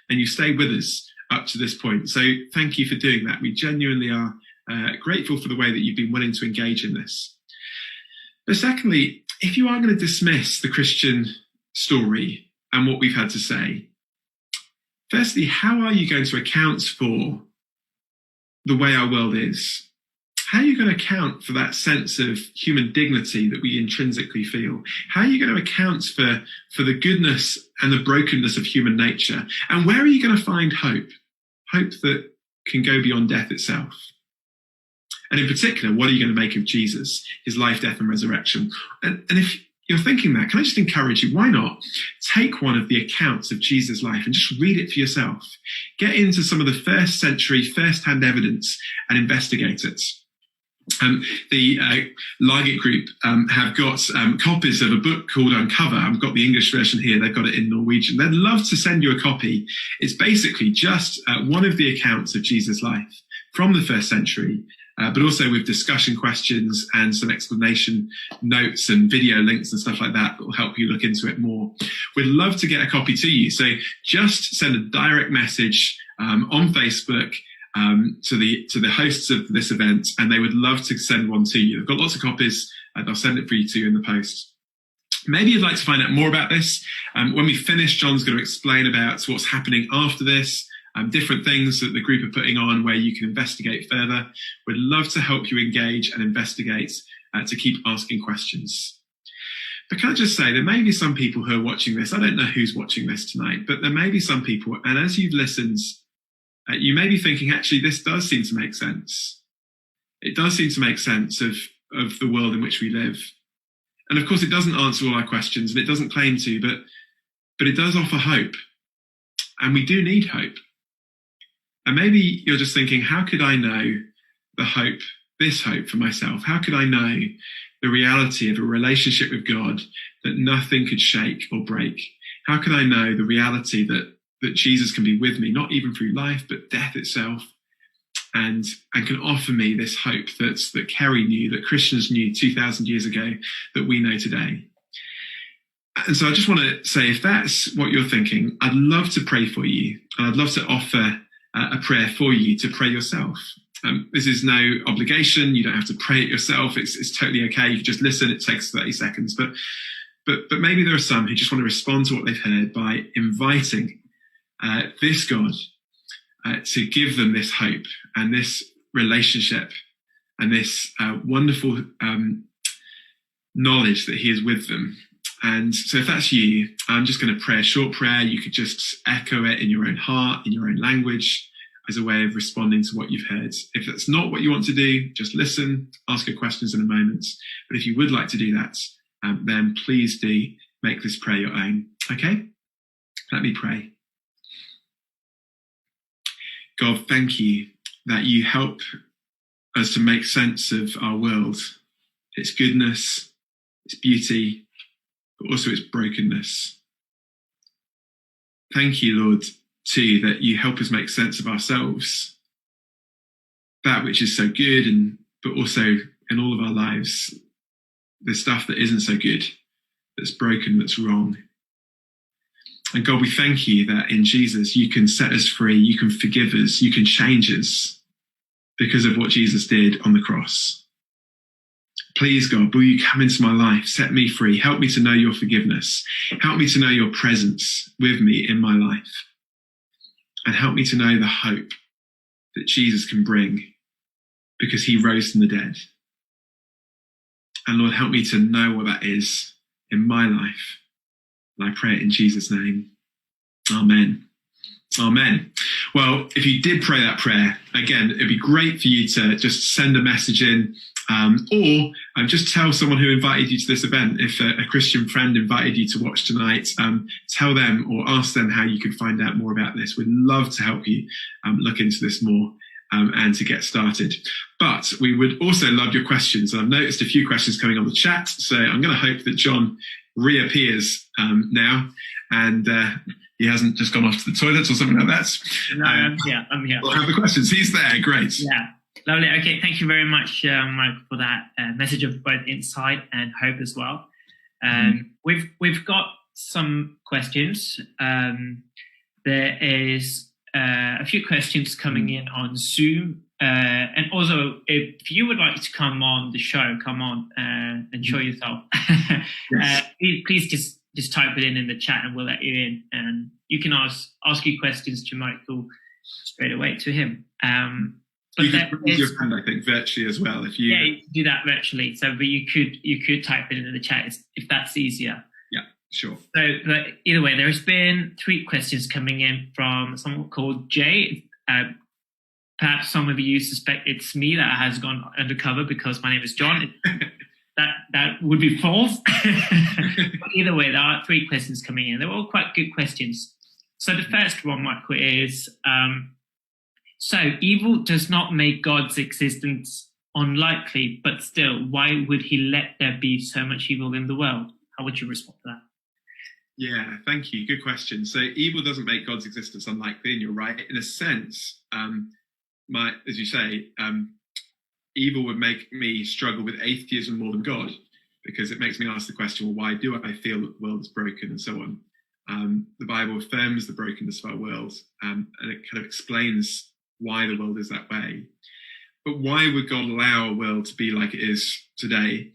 and you stayed with us up to this point. So thank you for doing that. We genuinely are grateful for the way that you've been willing to engage in this. But secondly, if you are going to dismiss the Christian story and what we've had to say, firstly, how are you going to account for the way our world is? How are you going to account for that sense of human dignity that we intrinsically feel? How are you going to account for the goodness and the brokenness of human nature? And where are you going to find hope? Hope that can go beyond death itself. And in particular, what are you going to make of Jesus, his life, death, and resurrection? And if you're thinking that, can I just encourage you, why not take one of the accounts of Jesus' life and just read it for yourself? Get into some of the first century, first-hand evidence and investigate it. The Liget group have got copies of a book called Uncover. I've got the English version here. They've got it in Norwegian. They'd love to send you a copy. It's basically just one of the accounts of Jesus' life from the first century, but also with discussion questions and some explanation notes and video links and stuff like that will help you look into it more. We'd love to get a copy to you. So just send a direct message on Facebook to the hosts of this event, and they would love to send one to you. They've got lots of copies. They'll send it for you too in the post. Maybe you'd like to find out more about this. When we finish, John's going to explain about what's happening after this, different things that the group are putting on where you can investigate further. We'd love to help you engage and investigate to keep asking questions. But can I just say, there may be some people who are watching this. I don't know who's watching this tonight, but there may be some people, and as you've listened, you may be thinking, actually, this does seem to make sense. It does seem to make sense of the world in which we live. And of course, it doesn't answer all our questions, and it doesn't claim to, but it does offer hope. And we do need hope. And maybe you're just thinking, how could I know the hope, this hope for myself? How could I know the reality of a relationship with God that nothing could shake or break? How could I know the reality that Jesus can be with me, not even through life, but death itself, and can offer me this hope that Kerry knew, that Christians knew 2,000 years ago, that we know today? And so I just want to say, if that's what you're thinking, I'd love to pray for you. And I'd love to offer a prayer for you to pray yourself. This is no obligation. You don't have to pray it yourself. It's totally okay. You can just listen. It takes 30 seconds. But maybe there are some who just want to respond to what they've heard by inviting this God to give them this hope and this relationship and this wonderful knowledge that he is with them. And so if that's you, I'm just going to pray a short prayer. You could just echo it in your own heart, in your own language, as a way of responding to what you've heard. If that's not what you want to do, just listen, ask your questions in a moment. But if you would like to do that, then please do make this prayer your own. Okay? Let me pray. God, thank you that you help us to make sense of our world, its goodness, its beauty, but also its brokenness. Thank you, Lord, too, that you help us make sense of ourselves, that which is so good, but also in all of our lives, the stuff that isn't so good, that's broken, that's wrong. And God, we thank you that in Jesus, you can set us free, you can forgive us, you can change us because of what Jesus did on the cross. Please, God, will you come into my life, set me free, help me to know your forgiveness, help me to know your presence with me in my life, and help me to know the hope that Jesus can bring because he rose from the dead. And Lord, help me to know what that is in my life. And I pray it in Jesus' name. Amen. Amen. Well, if you did pray that prayer, again, it'd be great for you to just send a message in, or just tell someone who invited you to this event. If a Christian friend invited you to watch tonight, tell them or ask them how you could find out more about this. We'd love to help you look into this more and to get started. But we would also love your questions. And I've noticed a few questions coming on the chat, so I'm going to hope that John reappears now and he hasn't just gone off to the toilet or something like that. No, I'm here. We'll have the questions. He's there. Great. Yeah. Lovely. Okay, thank you very much, Mike, for that message of both insight and hope as well. We've got some questions. There is a few questions coming in on Zoom, and also if you would like to come on the show, come on and show yourself. Yes. Please just type it in the chat, and we'll let you in, and you can ask your questions to Michael straight away to him. But you can raise your hand, I think, virtually as well. If you you can do that virtually. So, but you could type it in the chat if that's easier. Yeah, sure. So, but either way, there's been 3 questions coming in from someone called Jay. Perhaps some of you suspect it's me that has gone undercover because my name is John. That would be false. But either way, there are 3 questions coming in. They're all quite good questions. So the first one, Michael, is. So evil does not make God's existence unlikely, but still, why would he let there be so much evil in the world? How would you respond to that? Yeah, thank you. Good question. So evil doesn't make God's existence unlikely, and you're right. In a sense, as you say, evil would make me struggle with atheism more than God, because it makes me ask the question, well, why do I feel that the world is broken and so on? The Bible affirms the brokenness of our world, and it kind of explains why the world is that way. But why would God allow a world to be like it is today?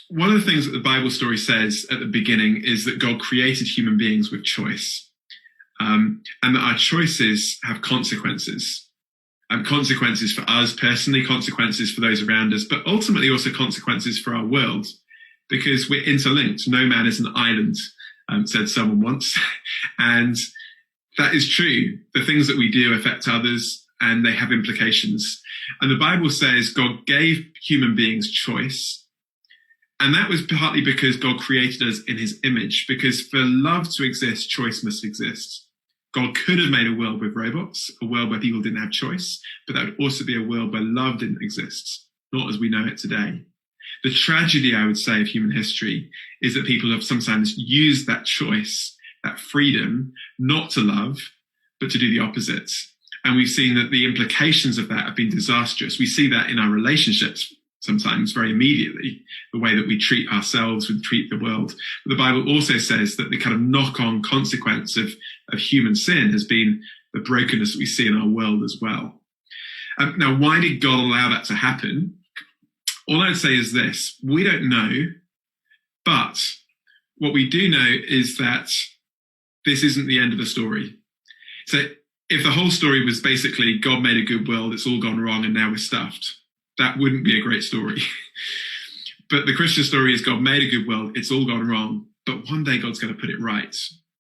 One of the things that the Bible story says at the beginning is that God created human beings with choice, and that our choices have consequences. Consequences for us personally, consequences for those around us, but ultimately also consequences for our world, because we're interlinked. No man is an island, said someone once. And that is true. The things that we do affect others, and they have implications. And the Bible says God gave human beings choice. And that was partly because God created us in his image, because for love to exist, choice must exist. God could have made a world with robots, a world where people didn't have choice, but that would also be a world where love didn't exist, not as we know it today. The tragedy, I would say, of human history is that people have sometimes used that choice, that freedom, not to love, but to do the opposite. And we've seen that the implications of that have been disastrous. We see that in our relationships sometimes very immediately, the way that we treat ourselves, we treat the world. But the Bible also says that the kind of knock-on consequence of human sin has been the brokenness that we see in our world as well. Now, why did God allow that to happen? All I'd say is this: we don't know, but what we do know is that this isn't the end of the story. So if the whole story was basically God made a good world, it's all gone wrong, and now we're stuffed, that wouldn't be a great story. But the Christian story is God made a good world, it's all gone wrong, but one day God's going to put it right,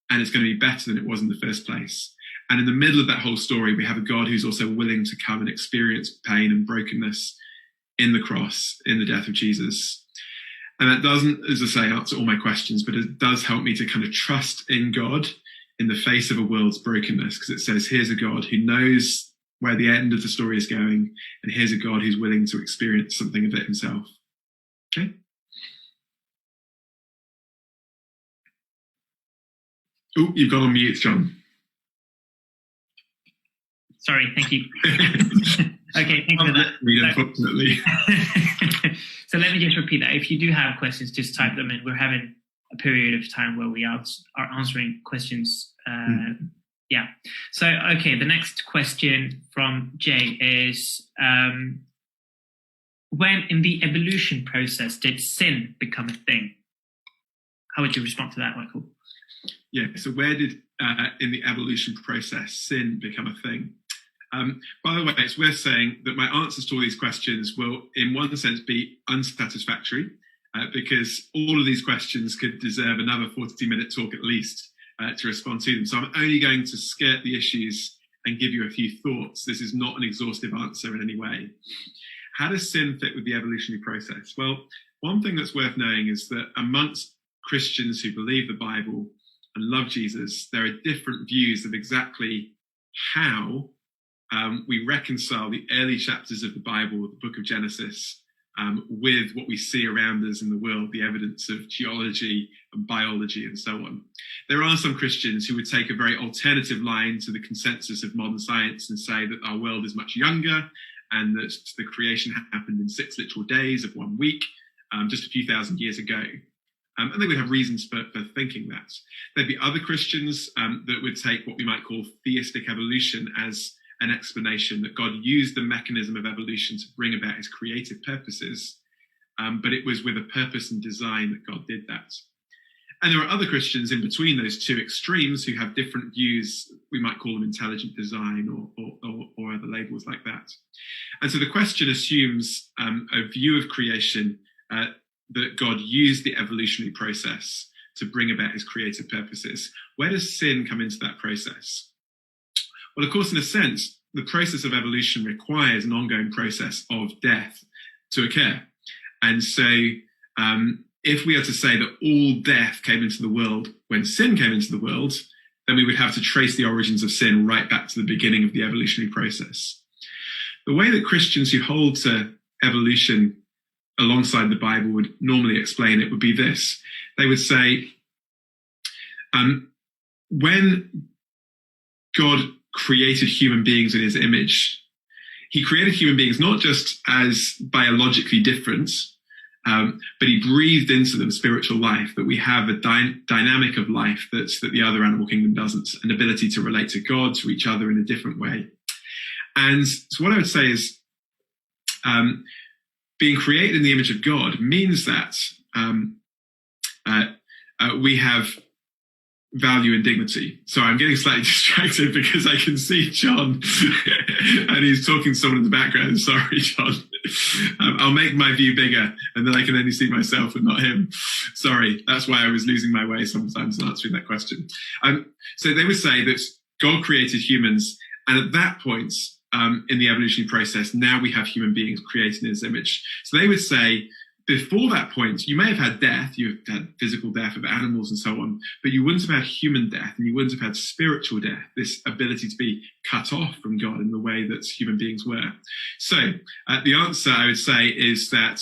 and it's going to be better than it was in the first place. And in the middle of that whole story, we have a God who's also willing to come and experience pain and brokenness in the cross, in the death of Jesus. And that doesn't, as I say, answer all my questions, but it does help me to kind of trust in God in the face of a world's brokenness, because it says, here's a God who knows where the end of the story is going, and here's a God who's willing to experience something of it himself. Okay? Oh, you've gone on mute, John. Sorry, thank you. Okay, thank you for that. Unfortunately. So let me just repeat that. If you do have questions, just type them in. We're having a period of time where we are answering questions. Yeah. So, okay, the next question from Jay is, when in the evolution process did sin become a thing? How would you respond to that, Michael? Yeah, so where did, in the evolution process, sin become a thing? By the way, it's worth saying that my answers to all these questions will, in one sense, be unsatisfactory, because all of these questions could deserve another 40-minute talk at least to respond to them. So I'm only going to skirt the issues and give you a few thoughts. This is not an exhaustive answer in any way. How does sin fit with the evolutionary process? Well, one thing that's worth knowing is that amongst Christians who believe the Bible and love Jesus, there are different views of exactly how we reconcile the early chapters of the Bible, the book of Genesis, with what we see around us in the world, the evidence of geology and biology and so on. There are some Christians who would take a very alternative line to the consensus of modern science and say that our world is much younger and that the creation happened in 6 literal days of 1 week, just a few thousand years ago. And they would have reasons for thinking that. There'd be other Christians that would take what we might call theistic evolution as an explanation that God used the mechanism of evolution to bring about his creative purposes, but it was with a purpose and design that God did that. And there are other Christians in between those two extremes who have different views. We might call them intelligent design or other labels like that. And so the question assumes a view of creation that God used the evolutionary process to bring about his creative purposes. Where does sin come into that process? Well, of course, in a sense, the process of evolution requires an ongoing process of death to occur. And so if we are to say that all death came into the world when sin came into the world, then we would have to trace the origins of sin right back to the beginning of the evolutionary process. the way that Christians who hold to evolution alongside the Bible would normally explain it would be this. They would say, when God created human beings in his image, he created human beings not just as biologically different, but he breathed into them spiritual life, that we have a dynamic of life that the other animal kingdom doesn't, an ability to relate to God, to each other in a different way. And so what I would say is, being created in the image of God means that we have value and dignity. Sorry, I'm getting slightly distracted because I can see John and he's talking to someone in the background. Sorry, John. I'll make my view bigger and then I can only see myself and not him. Sorry, that's why I was losing my way sometimes in answering that question. So they would say that God created humans, and at that point in the evolutionary process, now we have human beings created in his image. So they would say, before that point, you may have had death, you've had physical death of animals and so on, but you wouldn't have had human death and you wouldn't have had spiritual death, this ability to be cut off from God in the way that human beings were. So the answer, I would say, is that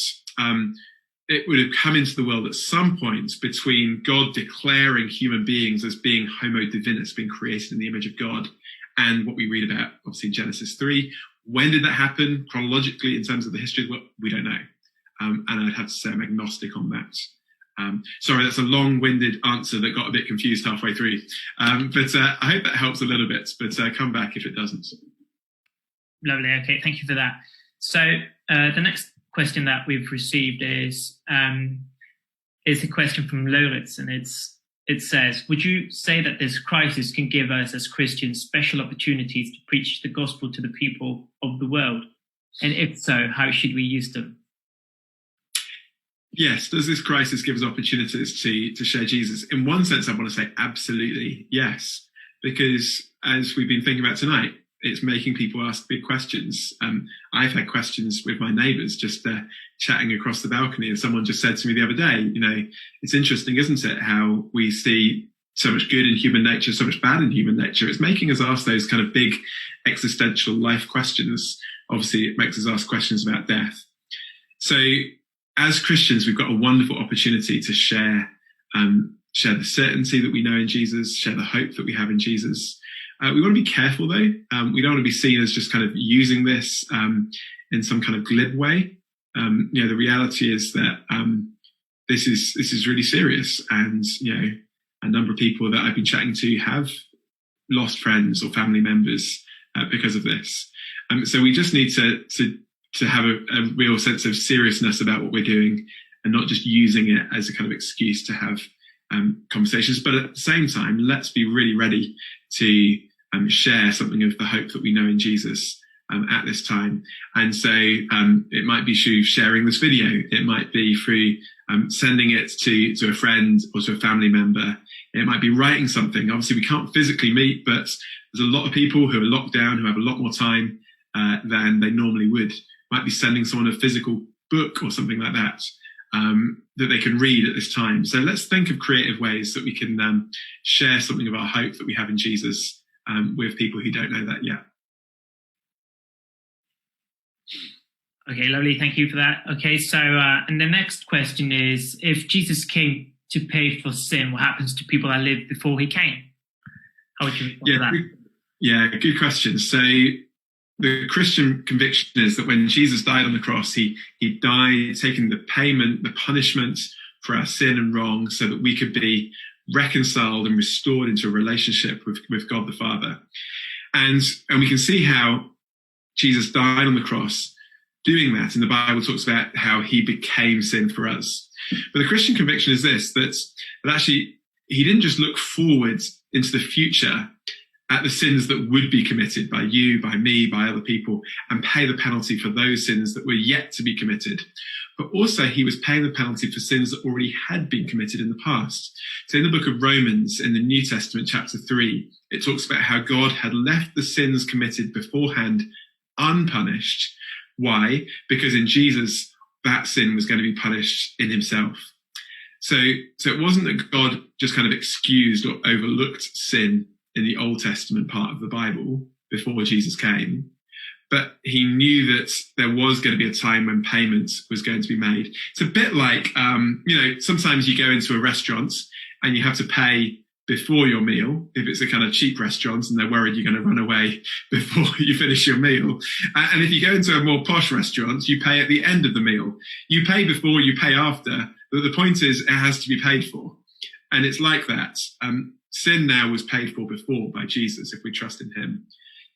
it would have come into the world at some point between God declaring human beings as being homo divinus, being created in the image of God, and what we read about, obviously, in Genesis 3. When did that happen chronologically in terms of the history? Well, we don't know. And I'd have to say I'm agnostic on that. Sorry, that's a long-winded answer that got a bit confused halfway through. But I hope that helps a little bit, but come back if it doesn't. Lovely. Okay, thank you for that. So the next question that we've received is a question from Loritz, and it says, would you say that this crisis can give us as Christians special opportunities to preach the gospel to the people of the world? And if so, how should we use them? Yes, does this crisis give us opportunities to share Jesus? In one sense, I want to say absolutely yes, because as we've been thinking about tonight, it's making people ask big questions. I've had questions with my neighbours just chatting across the balcony, and someone just said to me the other day, it's interesting, isn't it, how we see so much good in human nature, so much bad in human nature. It's making us ask those kind of big existential life questions. Obviously, it makes us ask questions about death. So as Christians, we've got a wonderful opportunity to share the certainty that we know in Jesus, share the hope that we have in Jesus. We want to be careful, though. We don't want to be seen as just kind of using this in some kind of glib way. The reality is that this is really serious, and a number of people that I've been chatting to have lost friends or family members because of this. So we just need to have a real sense of seriousness about what we're doing and not just using it as a kind of excuse to have conversations. But at the same time, let's be really ready to share something of the hope that we know in Jesus at this time. And so it might be through sharing this video. It might be through sending it to a friend or to a family member. It might be writing something. Obviously, we can't physically meet, but there's a lot of people who are locked down who have a lot more time than they normally would. Might be sending someone a physical book or something like that that they can read at this time. So let's think of creative ways that we can share something of our hope that we have in Jesus with people who don't know that yet. Okay, lovely. Thank you for that. Okay, so and the next question is, if Jesus came to pay for sin, what happens to people that lived before he came? How would you respond to that? Good question. So the Christian conviction is that when Jesus died on the cross, he died taking the payment, the punishment for our sin and wrong, so that we could be reconciled and restored into a relationship with God the Father. And we can see how Jesus died on the cross doing that. And the Bible talks about how he became sin for us. But the Christian conviction is this, that actually he didn't just look forward into the future at the sins that would be committed by you, by me, by other people, and pay the penalty for those sins that were yet to be committed. But also he was paying the penalty for sins that already had been committed in the past. So in the book of Romans, in the New Testament, chapter 3, it talks about how God had left the sins committed beforehand unpunished. Why? Because in Jesus, that sin was going to be punished in himself. So it wasn't that God just kind of excused or overlooked sin in the Old Testament part of the Bible before Jesus came, but he knew that there was going to be a time when payment was going to be made. It's a bit like, sometimes you go into a restaurant and you have to pay before your meal, if it's a kind of cheap restaurant and they're worried you're going to run away before you finish your meal. And if you go into a more posh restaurant, you pay at the end of the meal. You pay before, you pay after, but the point is it has to be paid for. And it's like that. Sin now was paid for before by Jesus if we trust in him.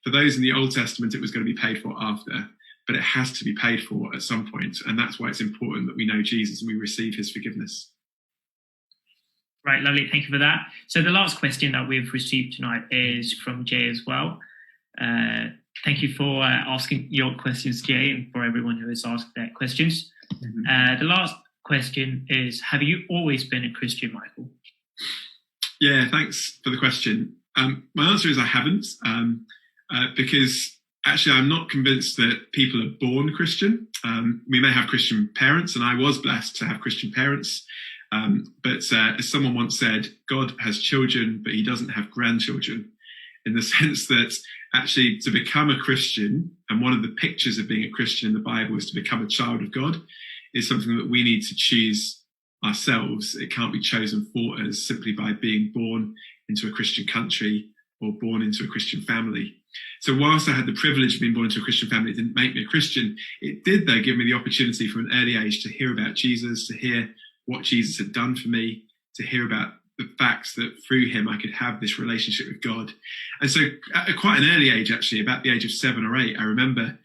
For those in the Old Testament, it was going to be paid for after, but it has to be paid for at some point. And that's why it's important that we know Jesus and we receive his forgiveness. Right, lovely. Thank you for that. So the last question that we've received tonight is from Jay as well. Thank you for asking your questions, Jay, and for everyone who has asked their questions. Mm-hmm. The last question is, have you always been a Christian, Michael? Yeah, thanks for the question. My answer is I haven't, because actually I'm not convinced that people are born Christian. We may have Christian parents, and I was blessed to have Christian parents. But as someone once said, God has children, but he doesn't have grandchildren, in the sense that actually to become a Christian, and one of the pictures of being a Christian in the Bible is to become a child of God, is something that we need to choose ourselves. It can't be chosen for us simply by being born into a Christian country or born into a Christian family. So whilst I had the privilege of being born into a Christian family, it didn't make me a Christian. It did, though, give me the opportunity from an early age to hear about Jesus, to hear what Jesus had done for me, to hear about the facts that through him I could have this relationship with God. And so at quite an early age, actually, about the age of 7 or 8, I remember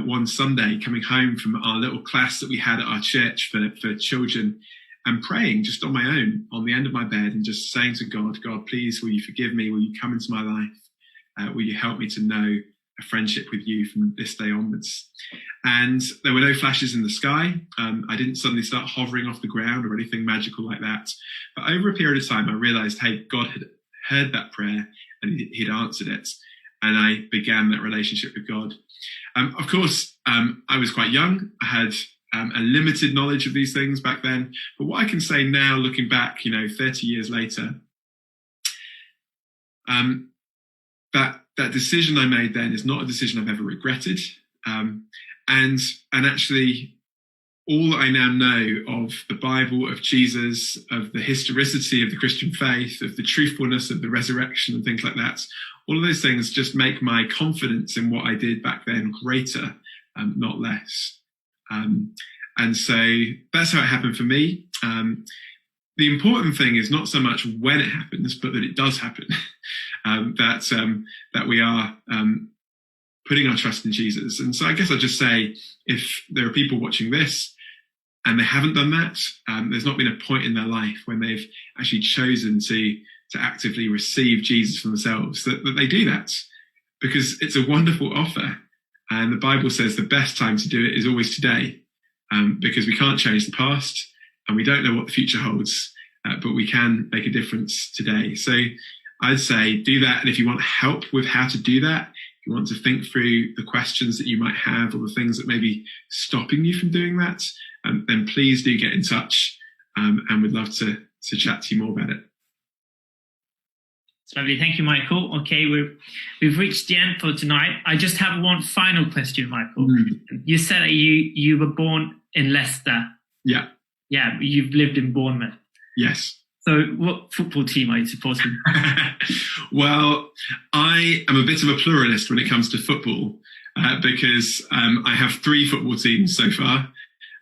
one Sunday coming home from our little class that we had at our church for children, and praying just on my own on the end of my bed and just saying to God, God, please, will you forgive me? Will you come into my life? Will you help me to know a friendship with you from this day onwards? And there were no flashes in the sky. I didn't suddenly start hovering off the ground or anything magical like that. But over a period of time, I realized, hey, God had heard that prayer and he'd answered it. And I began that relationship with God. Of course, I was quite young. I had a limited knowledge of these things back then. But what I can say now, looking back, 30 years later, that decision I made then is not a decision I've ever regretted. And actually, all that I now know of the Bible, of Jesus, of the historicity of the Christian faith, of the truthfulness of the resurrection and things like that, all of those things just make my confidence in what I did back then greater, not less. And so that's how it happened for me. The important thing is not so much when it happens, but that it does happen. That we are putting our trust in Jesus. And so I guess I'll just say, if there are people watching this and they haven't done that, there's not been a point in their life when they've actually chosen to actively receive Jesus for themselves, that they do that, because it's a wonderful offer. And the Bible says the best time to do it is always today, because we can't change the past and we don't know what the future holds, but we can make a difference today. So I'd say do that. And if you want help with how to do that, if you want to think through the questions that you might have or the things that may be stopping you from doing that, then please do get in touch, and we'd love to chat to you more about it. It's lovely. Thank you, Michael. Okay, we've reached the end for tonight. I just have one final question, Michael. Mm-hmm. You said that you were born in Leicester. Yeah. Yeah, you've lived in Bournemouth. Yes. So what football team are you supporting? Well, I am a bit of a pluralist when it comes to football, because I have 3 football teams so far.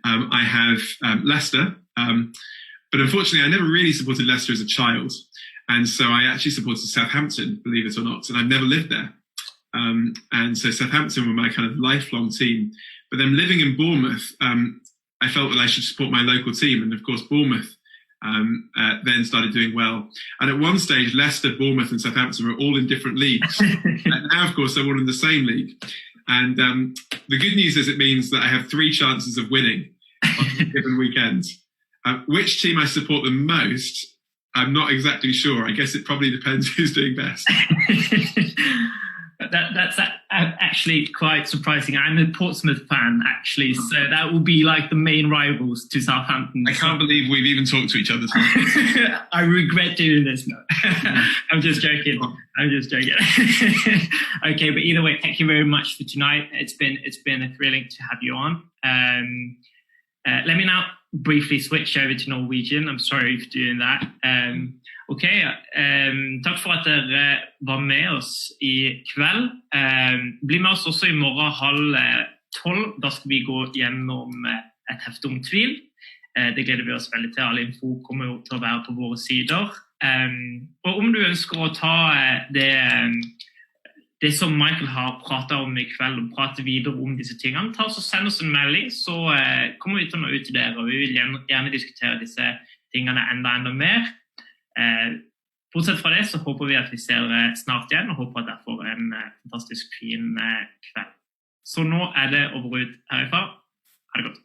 I have Leicester, but unfortunately I never really supported Leicester as a child. And so I actually supported Southampton, believe it or not, and I've never lived there. And so Southampton were my kind of lifelong team. But then living in Bournemouth, I felt that I should support my local team. And of course, Bournemouth then started doing well. And at one stage, Leicester, Bournemouth and Southampton were all in different leagues. And now, of course, they're all in the same league. And the good news is it means that I have 3 chances of winning on a given weekend. Which team I support the most, I'm not exactly sure. I guess it probably depends who's doing best. That's actually quite surprising. I'm a Portsmouth fan, actually, so that will be like the main rivals to Southampton. I can't believe we've even talked to each other. I regret doing this. No. I'm just joking. Okay, but either way, thank you very much for tonight. It's been a thrilling to have you on. Let me now briefly switch over to Norwegian. I'm sorry for doing that. Takk for at dere var med oss I kveld. Bli med oss også I morgen 11:30. Da skal vi gå gjennom et hefte om tvil. Det gleder vi oss veldig til. All info kommer jo til å være på våre sider. Og om du ønsker å ta det som Michael har pratet om I kveld, og prate videre om disse tingene, ta oss og send oss en melding, så kommer vi til å nå ut til dere, og vi vil gjerne diskutere disse tingene enda mer. Bortsett fra det, så håper vi at vi ser dere snart igjen, og håper at dere får en fantastisk fin kveld. Så nå det over ut herifra. Ha det godt.